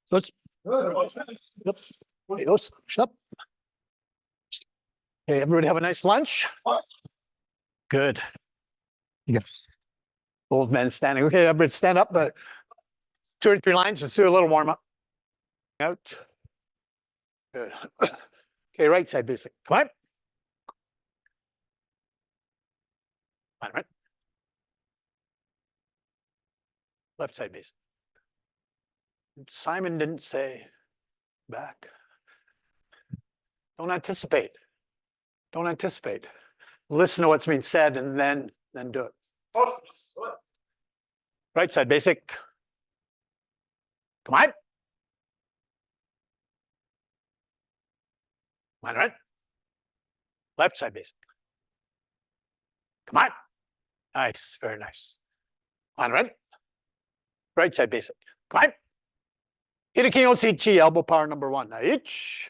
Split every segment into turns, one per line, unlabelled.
Dos. Dos. Stop. Okay, everybody have a nice lunch. Good. Yes. Old men standing. Okay, everybody stand up, but 2 or 3 lines. Let's do a little warm up. Out. Good. Okay, right side basic. Come on. Right. Left side basic. Simon didn't say back. Don't anticipate. Don't anticipate. Listen to what's being said and then do it. Right side basic. Come on. Come on, right. Left side basic. Come on. Nice, very nice. Come on, right. Right side basic. Come on. Hiriki yosei ichi, elbow power number 1. Now each.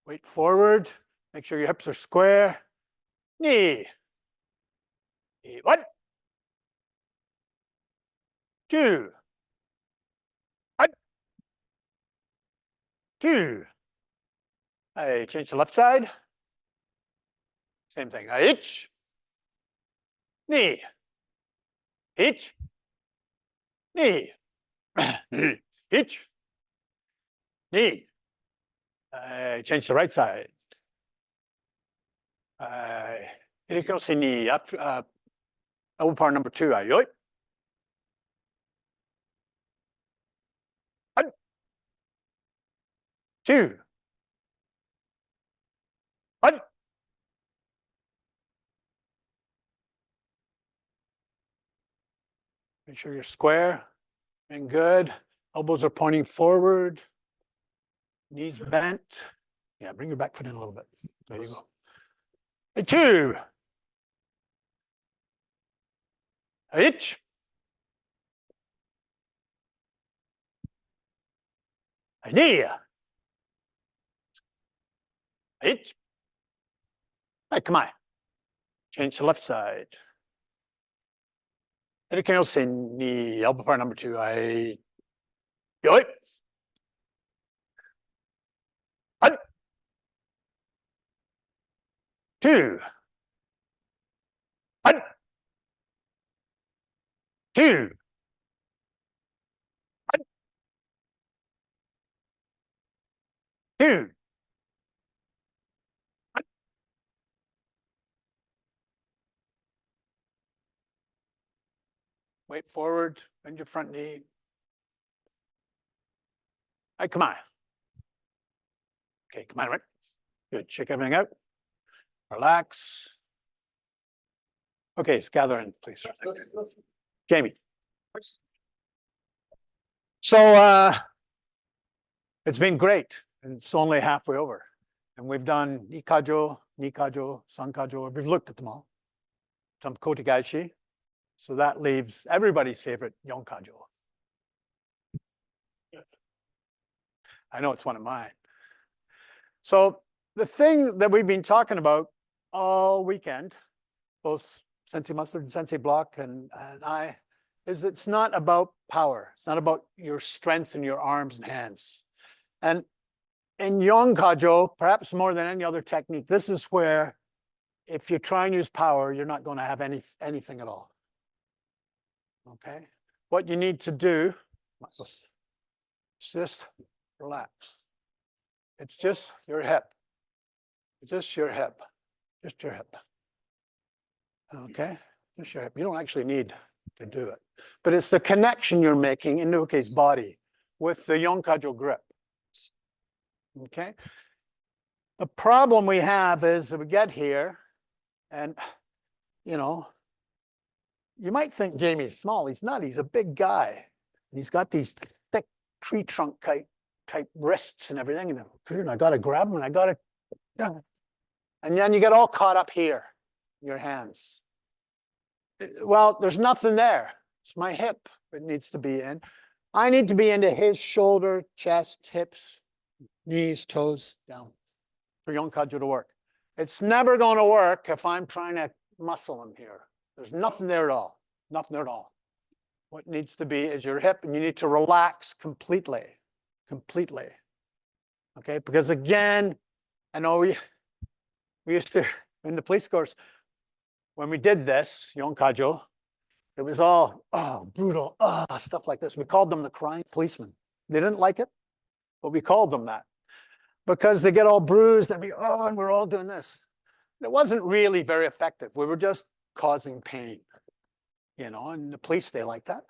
Weight forward. Make sure your hips are square. Knee. 1, 2. 1, 2. I change the left side. Same thing. Each. Knee. Each. Knee. Each. Knee. I change the right side. Hiriki yosei knee. Up. Elbow power number 2. Yoi. 1, 2. 1. 'Make sure you're square and good. Elbows are pointing forward. Knees bent. Yeah, bring your back foot in a little bit. There you go. 2. Each. Knee. Each. Come on. Change the left side. Hiriki yosei knee, elbow power number 2. Yoi. 1, 2. 1, 2. 1, 2. 1. Weight forward, bend your front knee. Come on. Okay, come on, right? Good. Check everything out. Relax. Okay, let's gather in, please. Jamie. So it's been great. And it's only halfway over. And we've done ikajo, nikajo, sankajo. We've looked at them all. Some kotegaeishi. So that leaves everybody's favorite yonkajo. I know it's one of mine. So the thing that we've been talking about all weekend, both Sensei Mustard and Sensei Blok and I, is it's not about power. It's not about your strength in your arms and hands. And in yonkajo, perhaps more than any other technique, this is where if you try and use power, you're not going to have anything at all. Okay? What you need to do is just relax. It's just your hip. Just your hip. Just your hip. Okay? Just your hip. You don't actually need to do it. But it's the connection you're making in Uke's body with the yonkajo grip. Okay? The problem we have is that we get here and, you know, you might think Jamie's small. He's not. He's a big guy. And he's got these thick tree trunk type wrists and everything. And I got to grab them and I got to. And then you get all caught up here, in your hands. Well, there's nothing there. It's my hip it needs to be in. I need to be into his shoulder, chest, hips, knees, toes, down, for yonkajo to work. It's never going to work if I'm trying to muscle him here. There's nothing there at all. Nothing there at all. What needs to be is your hip, and you need to relax completely. Completely. Okay? Because again, I know we used to, in the police course, when we did this, yonkajo, it was all, brutal, stuff like this. We called them the crying policemen. They didn't like it, but we called them that. Because they get all bruised and and we're all doing this. It wasn't really very effective. We were just causing pain, and the police, they like that,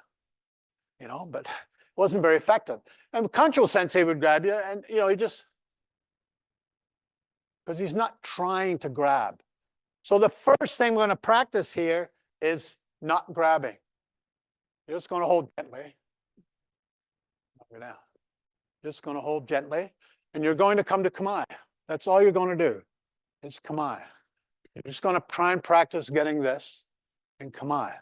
but it wasn't very effective. And Kancho Sensei would grab you and, he just, because he's not trying to grab. So the first thing we're going to practice here is not grabbing. You're just going to hold gently. Just going to hold gently. And you're going to come to kamae. That's all you're going to do. It's kamae. You're just going to try and practice getting this in kamae.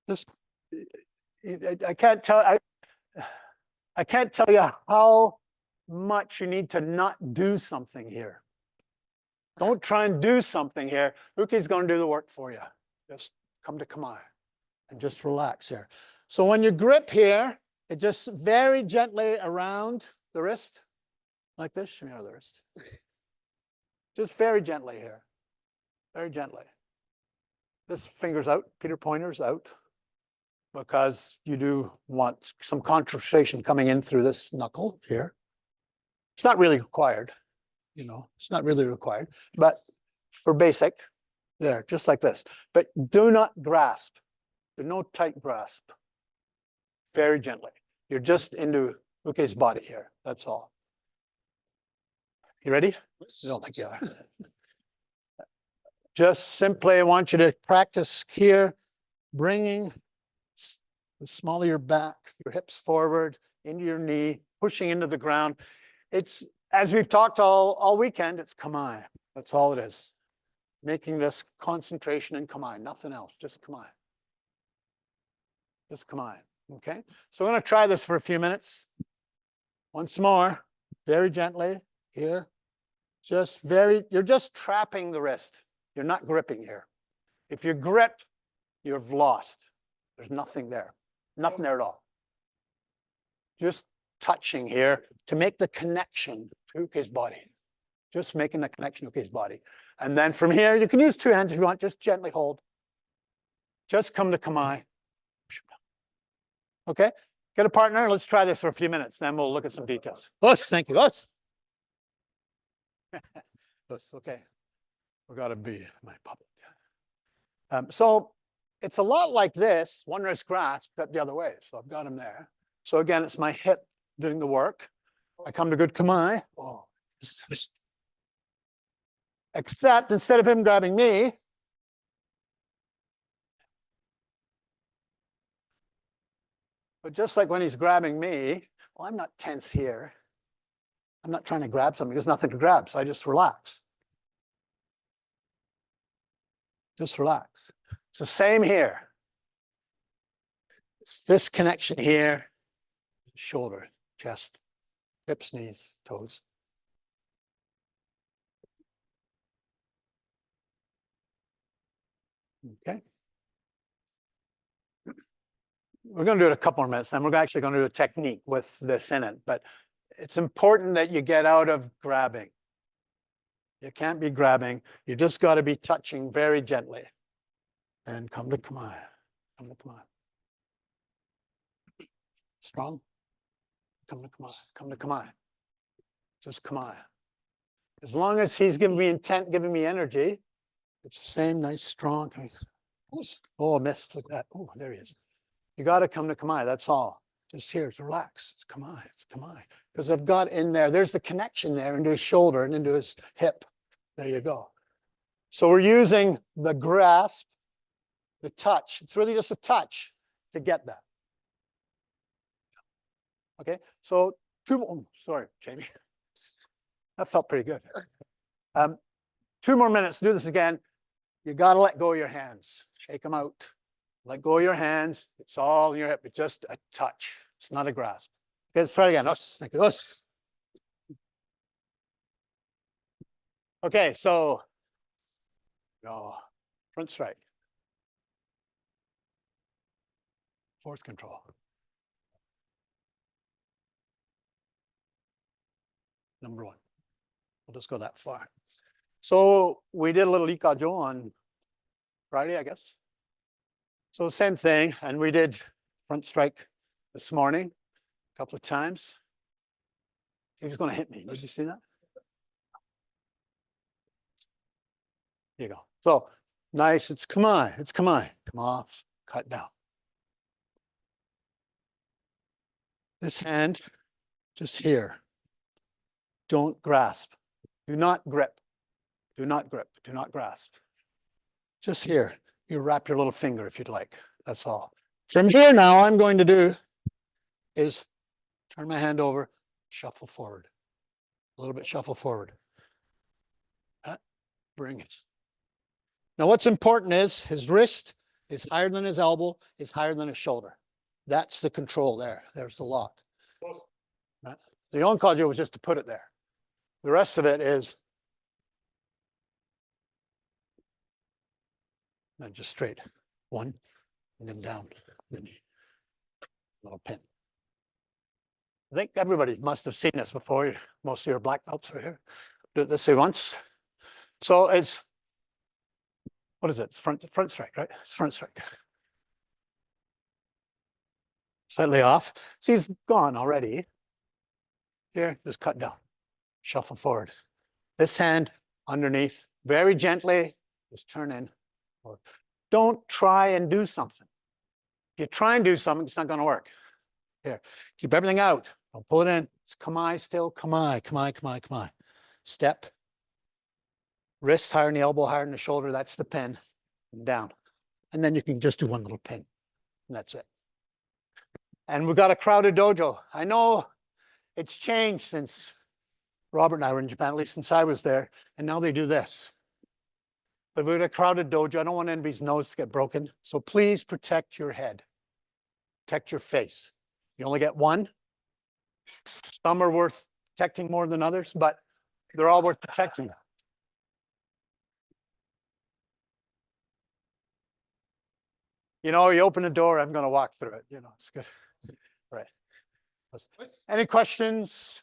I can't tell you how much you need to not do something here. Don't try and do something here. Uki's going to do the work for you. Just come to kamae and just relax here. So when you grip here, it just very gently around the wrist, like this. Show me the wrist. Just very gently here. Very gently. This finger's out, Peter Pointer's out, because you do want some concentration coming in through this knuckle here. It's not really required, it's not really required, but for basic, there, just like this. But do not grasp. There's no tight grasp. Very gently. You're just into Uke's body here. That's all. You ready? I don't think you are. Just simply, I want you to practice here, bringing the small of your back, your hips forward, into your knee, pushing into the ground. It's, as we've talked all weekend, it's kamae. That's all it is. Making this concentration in kamae, nothing else, just kamae. Just kamae, okay? So we're going to try this for a few minutes. Once more, very gently, here. You're just trapping the wrist. You're not gripping here. If you grip, you've lost. There's nothing there. Nothing there at all. Just touching here to make the connection to Uke's body. Just making the connection to Uke's body. And then from here, you can use two hands if you want. Just gently hold. Just come to kamae. Okay? Get a partner. Let's try this for a few minutes. Then we'll look at some details. Thank you. Okay. We got to be my puppet. So it's a lot like this. One wrist grasp, but the other way. So I've got him there. So again, it's my hip doing the work. I come to good kamae. Except instead of him grabbing me, but just like when he's grabbing me, well, I'm not tense here. I'm not trying to grab something. There's nothing to grab, so I just relax. Just relax. It's the same here. It's this connection here, shoulder, chest, hips, knees, toes. Okay. We're going to do it a couple more minutes, then we're actually going to do a technique with this in it. But it's important that you get out of grabbing. You can't be grabbing. You just got to be touching very gently. And come to kamae. Come to kamae. Strong. Come to kamae. Come to kamae. Just kamae. As long as he's giving me intent, giving me energy, it's the same nice, strong. Oh, missed. Look at that. Oh, there he is. You got to come to kamae. That's all. Just here, it's relax. It's kamae. It's kamae. Because I've got in there, there's the connection there into his shoulder and into his hip. There you go. So we're using the grasp, the touch. It's really just a touch to get that. Okay, so sorry, Jamie. That felt pretty good. 2 more minutes, do this again. You got to let go of your hands. Shake them out. Let go of your hands. It's all in your hip, but just a touch. It's not a grasp. Okay, let's try again. Okay, so front strike. Force control. Number one. We'll just go that far. So we did a little yonkajo on Friday, I guess. So same thing, and we did front strike this morning a couple of times. He was going to hit me. Did you see that? Here you go. So nice. It's kamae. It's kamae. Come off. Cut down. This hand, just here. Don't grasp. Do not grip. Do not grip. Do not grasp. Just here. You wrap your little finger if you'd like. That's all. From here now, I'm going to do is turn my hand over, shuffle forward. A little bit shuffle forward. Bring it. Now what's important is his wrist is higher than his elbow, is higher than his shoulder. That's the control there. There's the lock. Right? The yonkajo was just to put it there. The rest of it is and just straight. One, and then down, the knee. Little pin. I think everybody must have seen this before. Most of your black belts are here. Do it this way once. So it's, what is it? It's front strike, right? It's front strike. Slightly off. See, he's gone already. Here, just cut down. Shuffle forward. This hand underneath, very gently, just turn in. Don't try and do something. If you try and do something, it's not going to work. Here, keep everything out. Don't pull it in. It's kamae still, kamae, kamae, kamae, kamae. Step. Wrist higher than the elbow, higher than the shoulder. That's the pin. And down. And then you can just do one little pin. And that's it. And we've got a crowded dojo. I know it's changed since Robert and I were in Japan, at least since I was there. And now they do this. But we're in a crowded dojo. I don't want anybody's nose to get broken. So please protect your head. Protect your face. You only get one. Some are worth protecting more than others, but they're all worth protecting. You know, you open the door, I'm going to walk through it. You know, it's good. Right. Any questions?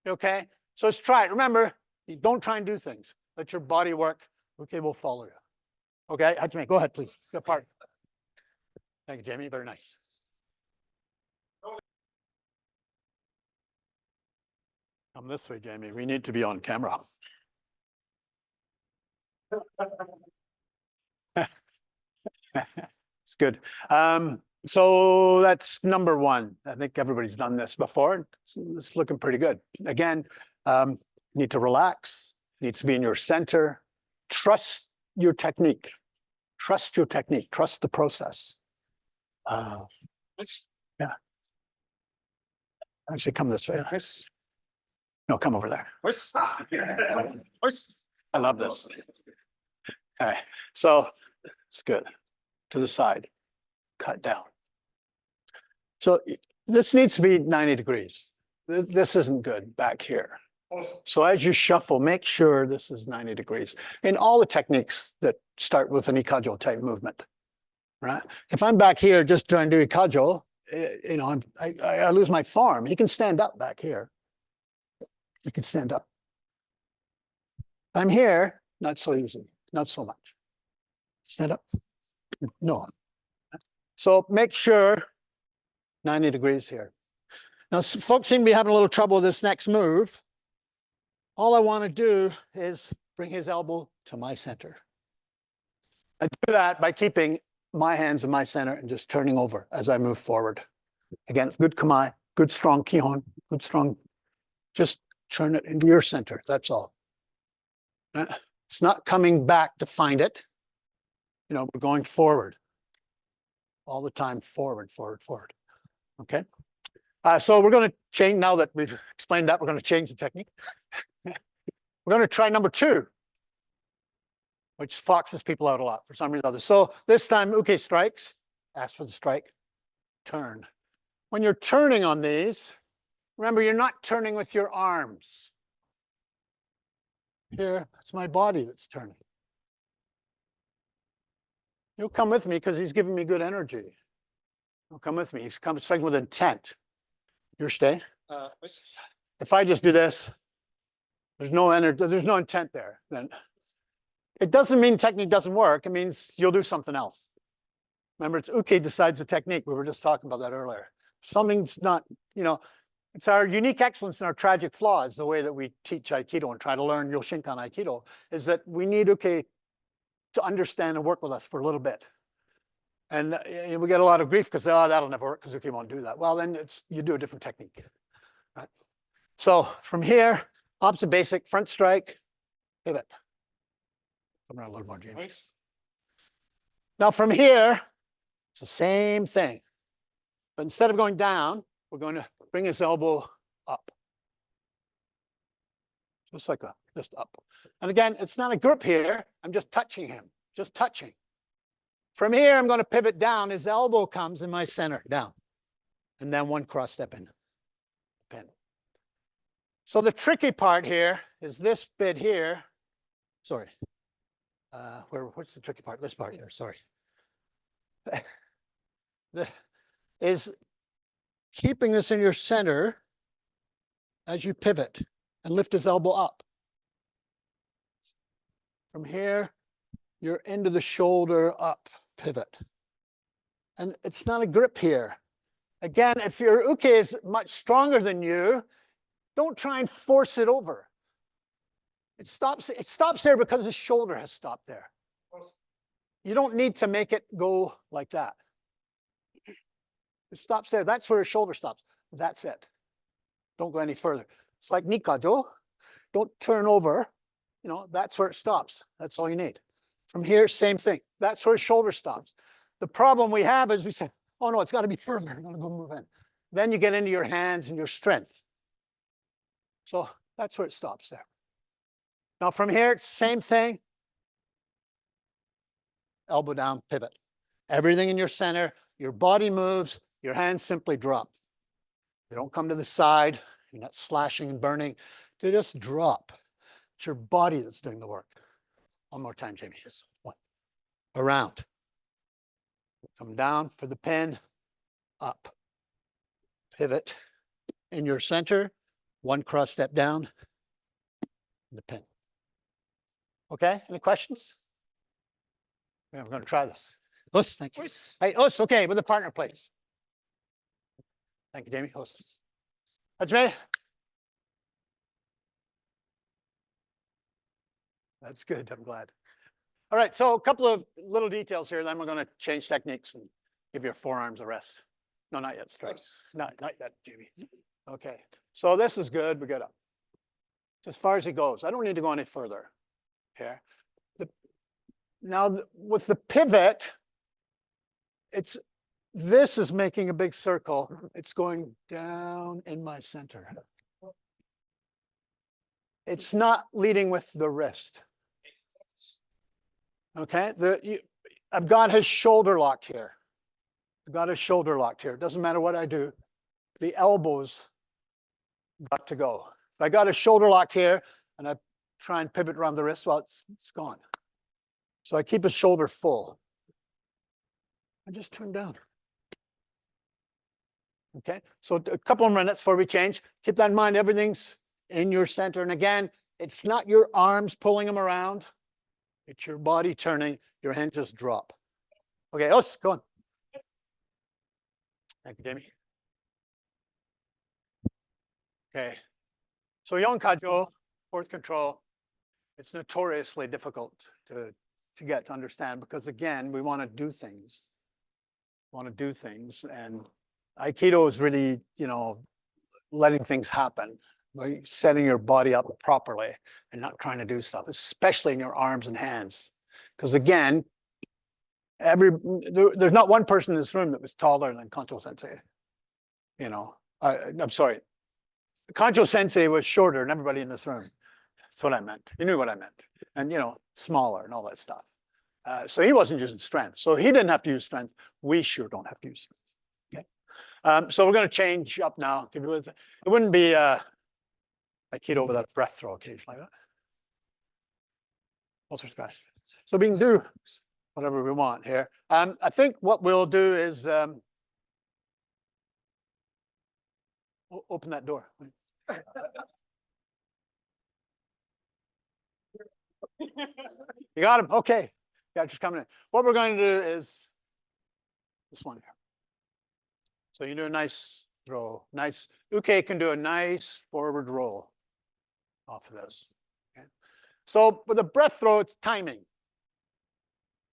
You okay? So let's try it. Remember, you don't try and do things. Let your body work. Okay, we'll follow you. Okay, Hajime, go ahead, please. Good part. Thank you, Jamie. Very nice. Come this way, Jamie. We need to be on camera. It's good. So that's number one. I think everybody's done this before. It's looking pretty good. Again, need to relax. Needs to be in your center. Trust your technique. Trust your technique. Trust the process. Yeah. Actually, come this way. No, come over there. I love this. All right. So it's good. To the side. Cut down. So this needs to be 90 degrees. This isn't good back here. So as you shuffle, make sure this is 90 degrees in all the techniques that start with an yonkajo type movement, right? If I'm back here just trying to do yonkajo, you know, I lose my form. He can stand up back here. He can stand up. I'm here, not so easy, not so much. Stand up. No. So make sure 90 degrees here. Now, folks seem to be having a little trouble with this next move. All I want to do is bring his elbow to my center. I do that by keeping my hands in my center and just turning over as I move forward. Again, good kamae, good strong kihon, good strong, just turn it into your center. That's all. It's not coming back to find it. You know, we're going forward. All the time, forward, forward, forward. Okay. So we're going to change, now that we've explained that, we're going to change the technique. We're going to try number two, which foxes people out a lot for some reason or other. So this time, uke strikes. ask for the strike, turn. When you're turning on these, remember, you're not turning with your arms. Here, it's my body that's turning. You'll come with me because he's giving me good energy. You'll come with me. He's striking with intent. Your stay. If I just do this, there's no energy, there's no intent there. Then it doesn't mean technique doesn't work. It means you'll do something else. Remember, it's uke decides the technique. We were just talking about that earlier. Something's not, it's our unique excellence and our tragic flaws, the way that we teach Aikido and try to learn Yoshinkan Aikido, is that we need uke to understand and work with us for a little bit. And we get a lot of grief because, oh, that'll never work because uke won't do that. Well, then you do a different technique. Right? So from here, opposite basic, front strike, pivot. Come around a little more, Jamie. Now from here, it's the same thing. But instead of going down, we're going to bring his elbow up. Just like that, just up. And again, it's not a grip here. I'm just touching him, just touching. From here, I'm going to pivot down. His elbow comes in my center, down. And then one cross step in, pin. So the tricky part here is this bit here. Sorry. What's the tricky part? This part here, sorry. Is keeping this in your center as you pivot and lift his elbow up. From here, you're into the shoulder up, pivot. And it's not a grip here. Again, if your uke is much stronger than you, don't try and force it over. It stops there because his shoulder has stopped there. You don't need to make it go like that. It stops there. That's where his shoulder stops. That's it. Don't go any further. It's like yonkajo. Don't turn over. That's where it stops. That's all you need. From here, same thing. That's where his shoulder stops. The problem we have is we say, oh no, it's got to be further. I'm going to go move in. Then you get into your hands and your strength. So that's where it stops there. Now from here, it's same thing. Elbow down, pivot. Everything in your center, your body moves, your hands simply drop. They don't come to the side. You're not slashing and burning. They just drop. It's your body that's doing the work. One more time, Jamie. One. Around. Come down for the pin. Up. Pivot. In your center. One cross step down. The pin. Okay, any questions? Yeah, we're going to try this. Us, thank you. Hey, Us, okay, with the partner, please. Thank you, Jamie. Us. Hajime. That's good, I'm glad. All right, so a couple of little details here, then we're going to change techniques and give your forearms a rest. No, not yet, strikes. Not yet, Jamie. Okay, so this is good, we get up. As far as it goes, I don't need to go any further here. Now, with the pivot, this is making a big circle. It's going down in my center. It's not leading with the wrist. Okay, I've got his shoulder locked here. I've got his shoulder locked here. It doesn't matter what I do. The elbows got to go. If I got his shoulder locked here and I try and pivot around the wrist, well, it's gone. So I keep his shoulder full. I just turn down. Okay, so a couple of minutes before we change. Keep that in mind, everything's in your center. And again, it's not your arms pulling them around. It's your body turning, your hands just drop. Okay, Us, go on. Thank you, Jamie. Okay, so yonkajo, fourth control, it's notoriously difficult to get to understand because again, we want to do things. And Aikido is really, letting things happen, setting your body up properly and not trying to do stuff, especially in your arms and hands. Because again, there's not one person in this room that was taller than Kancho Sensei. I'm sorry. Kancho Sensei was shorter than everybody in this room. That's what I meant. You knew what I meant. And, smaller and all that stuff. So he wasn't using strength. So he didn't have to use strength. We sure don't have to use strength. Okay. So we're going to change up now. It wouldn't be like hit over that breath throw occasionally. Right? So we can do whatever we want here. I think what we'll do is open that door. You got him? Okay. Yeah, just coming in. What we're going to do is this one here. So you do a nice throw. Nice. Uke can do a nice forward roll off of this. Okay. So with a breath throw, it's timing.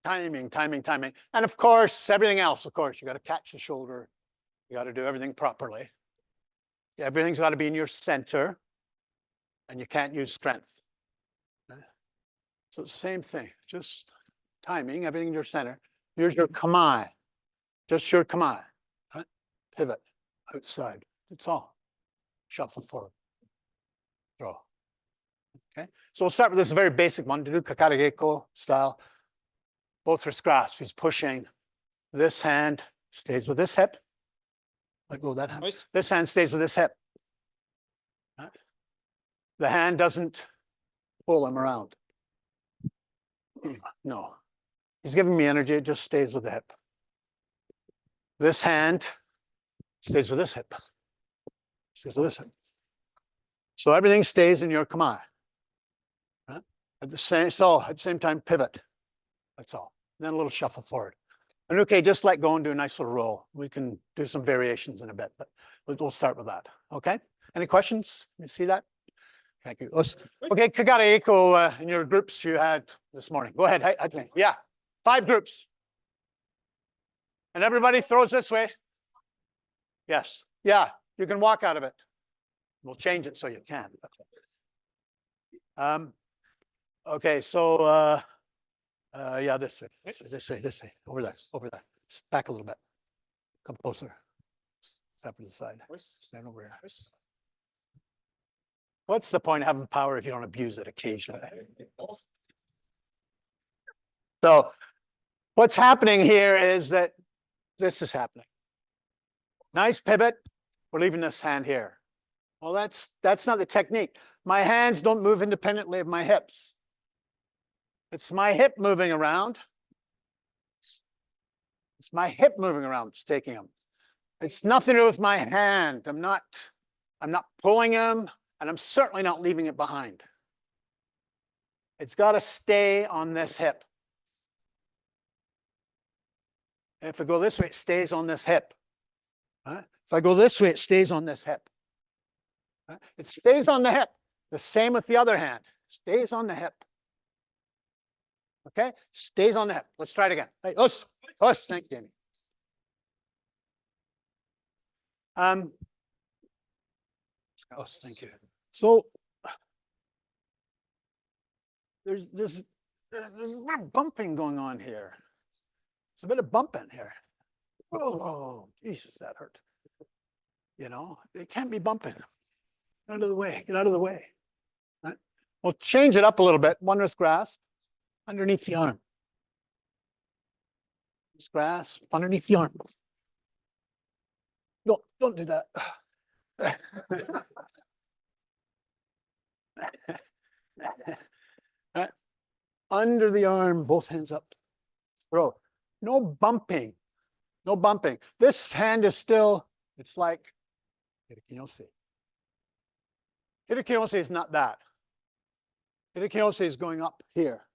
Timing. And of course, everything else, of course, you got to catch the shoulder. You got to do everything properly. Everything's got to be in your center. And you can't use strength. So same thing, just timing, everything in your center. Here's your kamae. Just your kamae. Right? Pivot outside. That's all. Shuffle forward. Throw. Okay. So we'll start with this very basic one to do katate style. Both wrist grasp. He's pushing. This hand stays with this hip. Let go of that hand. Nice. This hand stays with this hip. Right? The hand doesn't pull him around. No. He's giving me energy. It just stays with the hip. This hand stays with this hip. Stays with this hip. So everything stays in your kamae. Right? At the same time, pivot. That's all. And then a little shuffle forward. And okay, just let go and do a nice little roll. We can do some variations in a bit, but we'll start with that. Okay? Any questions? You see that? Thank you. Okay, katate in your groups you had this morning. Go ahead. Yeah, 5 groups. And everybody throws this way. Yes. Yeah, you can walk out of it. We'll change it so you can. Okay, so yeah, this way, over there. Back a little bit. Come closer. Step to the side. Stand over here. What's the point of having power if you don't abuse it occasionally? So what's happening here is that this is happening. Nice pivot. We're leaving this hand here. Well, that's not the technique. My hands don't move independently of my hips. It's my hip moving around. It's my hip moving around that's taking them. It's nothing to do with my hand. I'm not pulling them. And I'm certainly not leaving it behind. It's got to stay on this hip. And if I go this way, it stays on this hip. Right? If I go this way, it stays on this hip. Right? It stays on the hip. The same with the other hand. Stays on the hip. Okay? Stays on the hip. Let's try it again. Hey, us. Thank you, Jamie. Thank you. So there's a bit of bumping going on here. There's a bit of bumping here. Oh, Jesus, that hurt. You know, it can't be bumping. Get out of the way. Get out of the way. Right? We'll change it up a little bit. One wrist grasp underneath the arm. Wrist grasp underneath the arm. No, don't do that. Right. Under the arm, both hands up. Throw. No bumping. No bumping. This hand is still, it's like hiriki yosei. Hiriki yosei is not that. Hiriki yosei is going up here.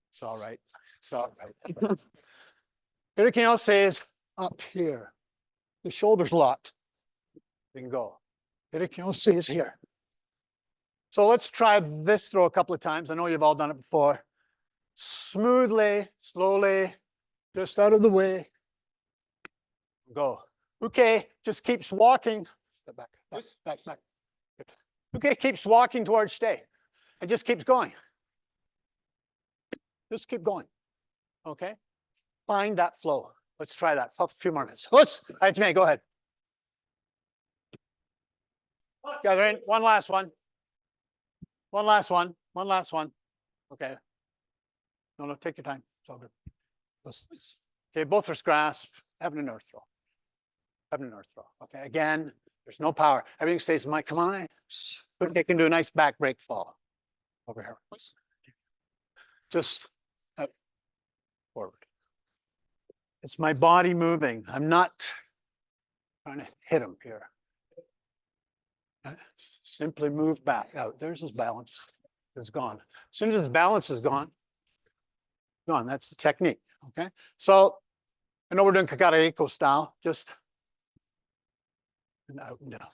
It's all right. It's all right. Hiriki yosei is up here. The shoulders locked. We can go. Hiriki yosei is here. So let's try this throw a couple of times. I know you've all done it before. Smoothly, slowly, just out of the way. Go. Okay, just keeps walking. Step back. Good. Okay, keeps walking towards stay. And just keeps going. Just keep going. Okay? Find that flow. Let's try that for a few more minutes. Let's. All right, Jimmy, go ahead. Gather in. One last one. One last one. Okay. No, take your time. It's all good. Okay, both wrists grasp. Having an earth throw. Having an earth throw. Okay, again, there's no power. Everything stays in my kamae. They can do a nice back break fall. Over here. Just forward. It's my body moving. I'm not trying to hit him here. Simply move back. Out. There's his balance. It's gone. As soon as his balance is gone, that's the technique. Okay. So I know we're doing katate style, just and out and down.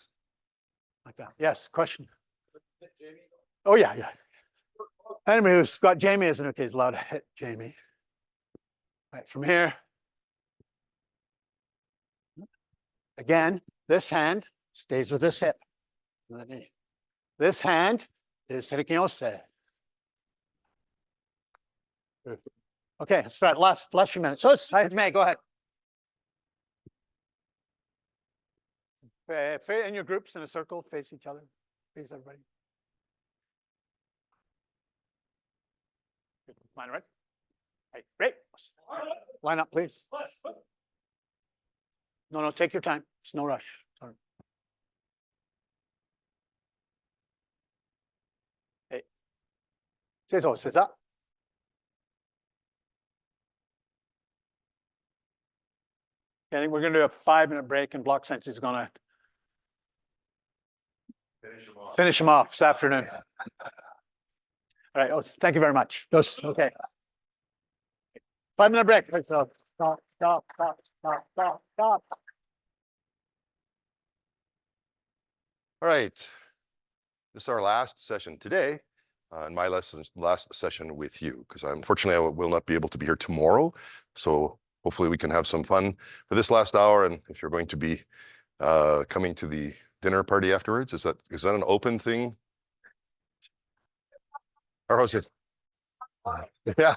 Like that. Yes, question. Oh, yeah. Anybody who's got Jamie as an okay is allowed to hit Jamie. Right, from here. Again, this hand stays with this hip. This hand is hiriki yosei. Okay, let's start. Last few minutes. So May, go ahead. In your groups in a circle, face each other. Face everybody. Line right. Right. Great. Line up, please. No, take your time. It's no rush. Sorry. Hey. Says up. I think we're going to do a 5-minute break, and Blok Sensei is going to finish him off this afternoon. All right. Thank you very much. Okay. 5-minute break. So stop.
All right. This is our last session today, and my last session with you, because unfortunately I will not be able to be here tomorrow. So hopefully we can have some fun for this last hour. And if you're going to be coming to the dinner party afterwards, is that an open thing? Or was it? Yeah.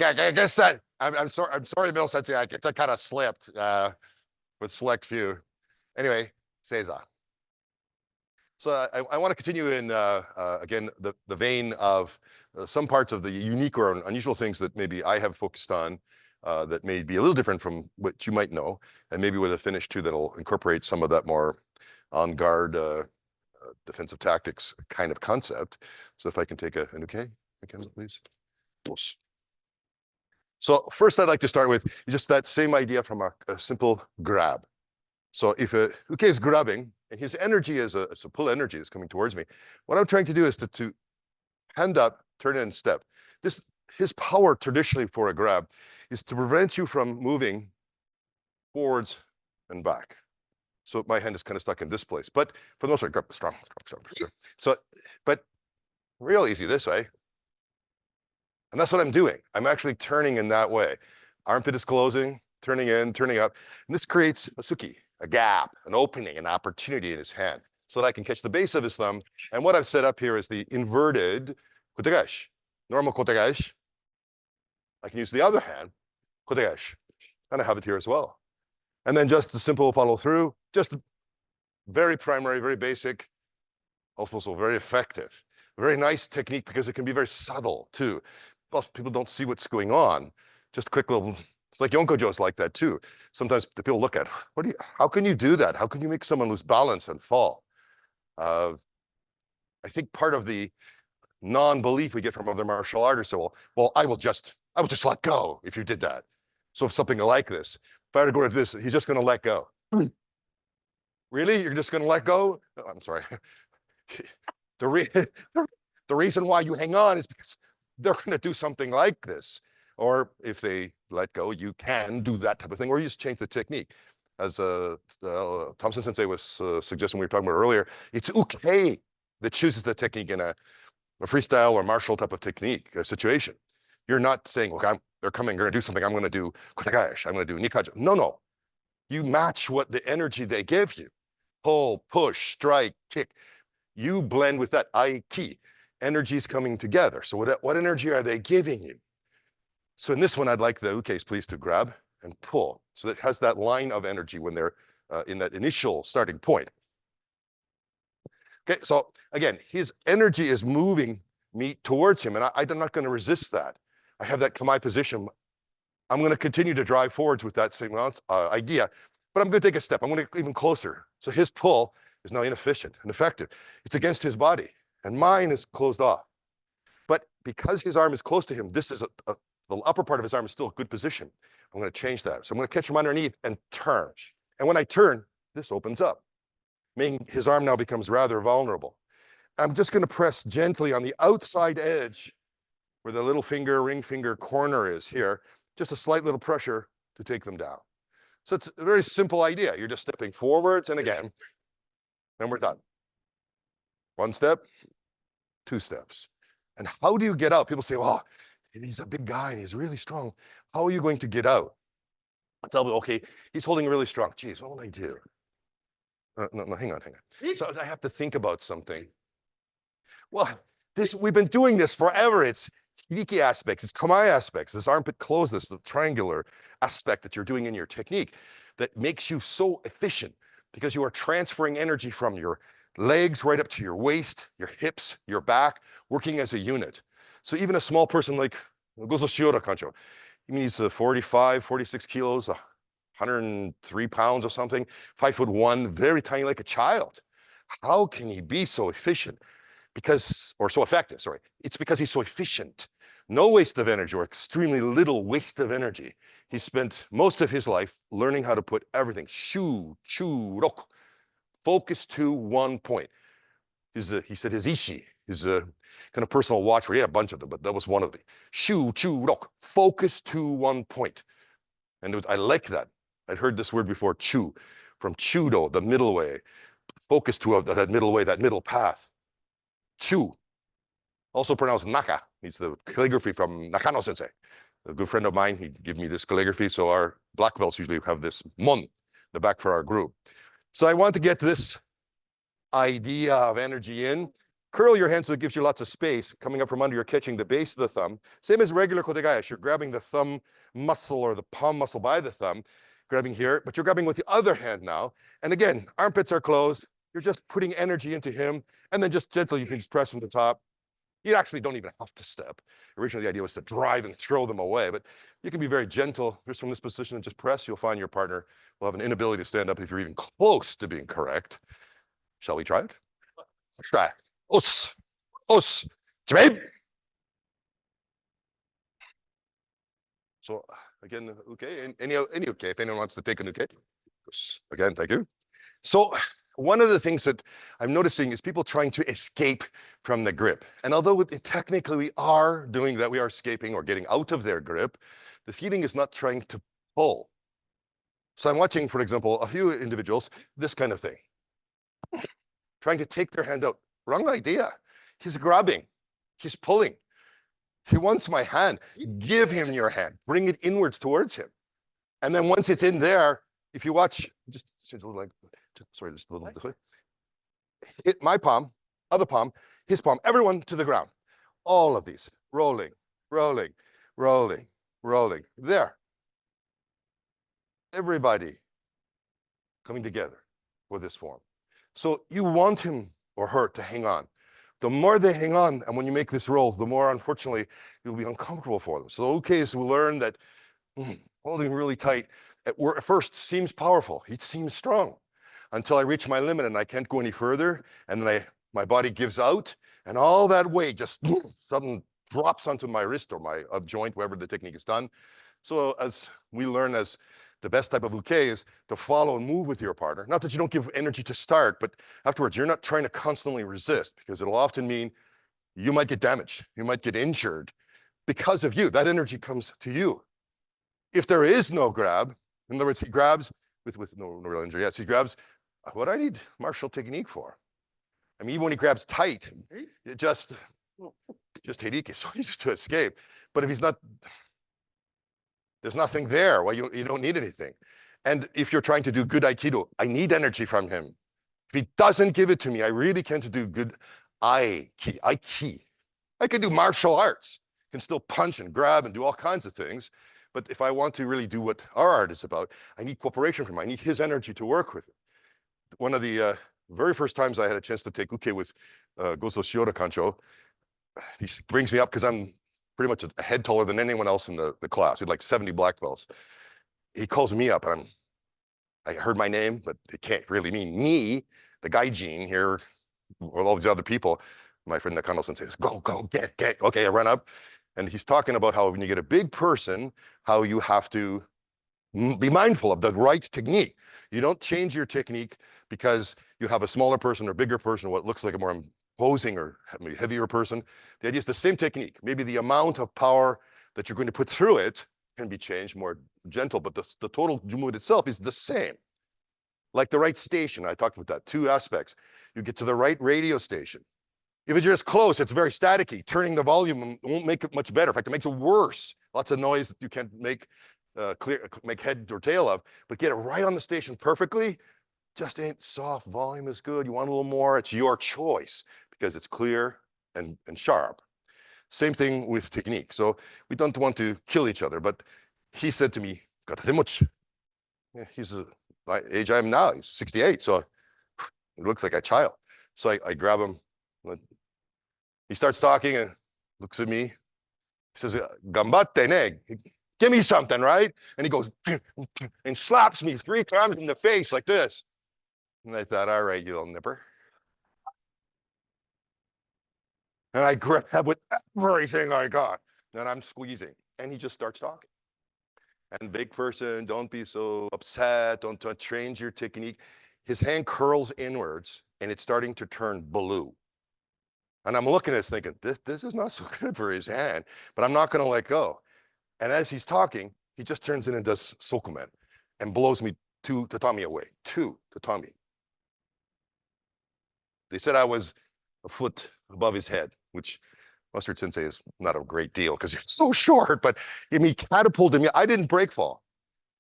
I guess that I'm sorry, Bill Sensei. I guess I kind of slipped with select few. Anyway, Seiza. So I want to continue in again the vein of some parts of the unique or unusual things that maybe I have focused on that may be a little different from what you might know, and maybe with a finish too that'll incorporate some of that more on guard defensive tactics kind of concept. So if I can take an okay, please. So first I'd like to start with just that same idea from a simple grab. So if uke is grabbing and his energy is a pull energy is coming towards me, what I'm trying to do is to hand up, turn in, step. His power traditionally for a grab is to prevent you from moving forwards and back. So my hand is kind of stuck in this place. But for the most part, grab strong. So, but real easy this way. And that's what I'm doing. I'm actually turning in that way. Armpit is closing, turning in, turning up. And this creates a suki, a gap, an opening, an opportunity in his hand so that I can catch the base of his thumb. And what I've set up here is the inverted kotegaeishi, normal kotegaeishi. I can use the other hand, kotegaeishi, and I have it here as well. And then just the simple follow through, just very primary, very basic, also very effective. Very nice technique because it can be very subtle too. Most people don't see what's going on. Just quick little, it's like yonkajo is like that too. Sometimes the people look at, how can you do that? How can you make someone lose balance and fall? I think part of the non-belief we get from other martial artists, well, I will just let go if you did that. So if something like this, if I were to go to this, he's just going to let go. Really? You're just going to let go? Oh, I'm sorry. The reason why you hang on is because they're going to do something like this. Or if they let go, you can do that type of thing, or you just change the technique. As Thomson Sensei was suggesting we were talking about earlier, it's uke that chooses the technique in a freestyle or martial type of technique situation. You're not saying, look, they're coming, they're going to do something, I'm going to do kotegaeishi, I'm going to do nikajo. No. You match what the energy they give you. Pull, push, strike, kick. You blend with that ichi. Energies coming together. So what energy are they giving you? So in this one, I'd like the ukes, please, to grab and pull. So that it has that line of energy when they're in that initial starting point. Okay, so again, his energy is moving me towards him, and I'm not going to resist that. I have that kamae position. I'm going to continue to drive forwards with that same idea, but I'm going to take a step. I'm going to even closer. So his pull is now inefficient, ineffective. It's against his body, and mine is closed off. But because his arm is close to him, this is the upper part of his arm is still a good position. I'm going to change that. So I'm going to catch him underneath and turn. And when I turn, this opens up, making his arm now becomes rather vulnerable. I'm just going to press gently on the outside edge where the little finger, ring finger corner is here, just a slight little pressure to take them down. So it's a very simple idea. You're just stepping forwards and again, and we're done. One step, two steps. And how do you get out? People say, well, he's a big guy and he's really strong. How are you going to get out? I tell them, okay, he's holding really strong. Geez, what would I do? No, hang on. So I have to think about something. Well, we've been doing this forever. It's hiriki aspects, it's kamae aspects, this armpit close, this triangular aspect that you're doing in your technique that makes you so efficient because you are transferring energy from your legs right up to your waist, your hips, your back, working as a unit. So even a small person like Gozo Shiora Kancho, he's 45, 46 kilos, 103 pounds or something, 5'1", very tiny, like a child. How can he be so efficient? Or so effective, sorry. It's because he's so efficient. No waste of energy, or extremely little waste of energy. He spent most of his life learning how to put everything, shu, chu, roku, focus to one point. He said his ichi, his kind of personal watch, where he had a bunch of them, but that was one of them. Shu, chu, roku, focus to one point. And I like that. I'd heard this word before, chu, from chudo, the middle way. Focus to that middle way, that middle path. Chu, also pronounced naka. It's the calligraphy from Nakano Sensei. A good friend of mine, he'd give me this calligraphy. So our black belts usually have this mon, the back for our group. So I want to get this idea of energy in. Curl your hand so it gives you lots of space. Coming up from under, you're catching the base of the thumb. Same as regular kotegaeishi. You're grabbing the thumb muscle or the palm muscle by the thumb, grabbing here, but you're grabbing with the other hand now. And again, armpits are closed. You're just putting energy into him. And then just gently, you can just press from the top. You actually don't even have to step. Originally, the idea was to drive and throw them away, but you can be very gentle just from this position and just press. You'll find your partner will have an inability to stand up if you're even close to being correct. Shall we try it? Let's try. Os, jimei. So again, okay, any okay, if anyone wants to take an okay. Again, thank you. So one of the things that I'm noticing is people trying to escape from the grip. And although technically we are doing that, we are escaping or getting out of their grip, the feeling is not trying to pull. So I'm watching, for example, a few individuals, this kind of thing, trying to take their hand out. Wrong idea. He's grabbing, he's pulling. He wants my hand. Give him your hand. Bring it inwards towards him. And then once it's in there, if you watch, just change a little like, sorry, just a little this way. Hit my palm, other palm, his palm, everyone to the ground. All of these, rolling, rolling, rolling, rolling. There. Everybody coming together with this form. So you want him or her to hang on. The more they hang on, and when you make this roll, the more, unfortunately, it'll be uncomfortable for them. So okay, so we learn that holding really tight at first seems powerful. It seems strong until I reach my limit and I can't go any further. And then my body gives out and all that weight just suddenly drops onto my wrist or my joint, wherever the technique is done. So as we learn, as the best type of uke is to follow and move with your partner. Not that you don't give energy to start, but afterwards, you're not trying to constantly resist, because it'll often mean you might get damaged, you might get injured because of you. That energy comes to you. If there is no grab, in other words, he grabs with no real injury. Yes, he grabs. What do I need martial technique for? I mean, even when he grabs tight, it just hiriki, so easy to escape. But if he's not, there's nothing there. Well, you don't need anything. And if you're trying to do good aikido, I need energy from him. If he doesn't give it to me, I really can't do good aiki. I can do martial arts, can still punch and grab and do all kinds of things. But if I want to really do what our art is about, I need cooperation from him. I need his energy to work with it. One of the very first times I had a chance to take uke with Gozo Shiora Kancho, he brings me up because I'm pretty much a head taller than anyone else in the class. He had like 70 black belts. He calls me up and I heard my name, but it can't really mean me, the gaijin here, with all these other people. My friend Nakano Sensei says, go, get. Okay, I run up. And he's talking about how when you get a big person, how you have to be mindful of the right technique. You don't change your technique because you have a smaller person or bigger person, what looks like a more imposing or heavier person. The idea is the same technique. Maybe the amount of power that you're going to put through it can be changed, more gentle, but the total movement itself is the same. Like the right station, I talked about that, two aspects. You get to the right radio station. If it's just close, it's very staticky. Turning the volume won't make it much better. In fact, it makes it worse. Lots of noise that you can't make make head or tail of, but get it right on the station perfectly. Just ain't soft. Volume is good. You want a little more, it's your choice because it's clear and sharp. Same thing with technique. So we don't want to kill each other, but he said to me, katate mochi. Yeah, he's the age I am now. He's 68, so it looks like a child. So I grab him. He starts talking and looks at me. He says, "Gambatte ne. Give me something, right?" And he goes and slaps me 3 times in the face like this. And I thought, all right, you little nipper. And I grab with everything I got. And I'm squeezing. And he just starts talking. And big person, don't be so upset. Don't change your technique. His hand curls inwards and it's starting to turn blue. And I'm looking at this thinking, this is not so good for his hand, but I'm not going to let go. And as he's talking, he just turns in and does sokumen and blows me 2 tatami away, 2 tatami. They said I was a foot above his head, which Mustard Sensei is not a great deal because he's so short, but he catapulted me. I didn't break fall.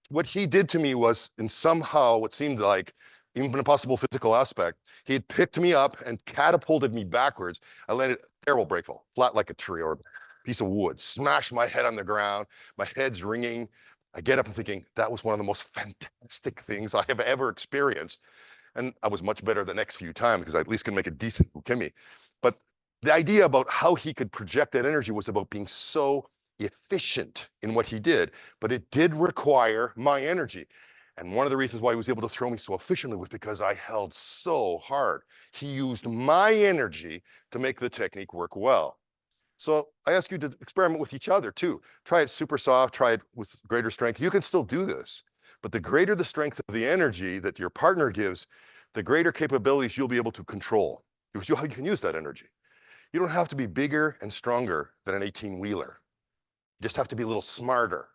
What he did to me was, in somehow what seemed like even a possible physical aspect, he had picked me up and catapulted me backwards. I landed terrible break fall, flat like a tree or a piece of wood, smashed my head on the ground. My head's ringing. I get up and thinking, that was one of the most fantastic things I have ever experienced. And I was much better the next few times because I at least can make a decent ukemi. But the idea about how he could project that energy was about being so efficient in what he did, but it did require my energy. And one of the reasons why he was able to throw me so efficiently was because I held so hard. He used my energy to make the technique work well. So I ask you to experiment with each other too. Try it super soft, try it with greater strength. You can still do this, but the greater the strength of the energy that your partner gives, the greater capabilities you'll be able to control because you can use that energy. You don't have to be bigger and stronger than an 18-wheeler. You just have to be a little smarter.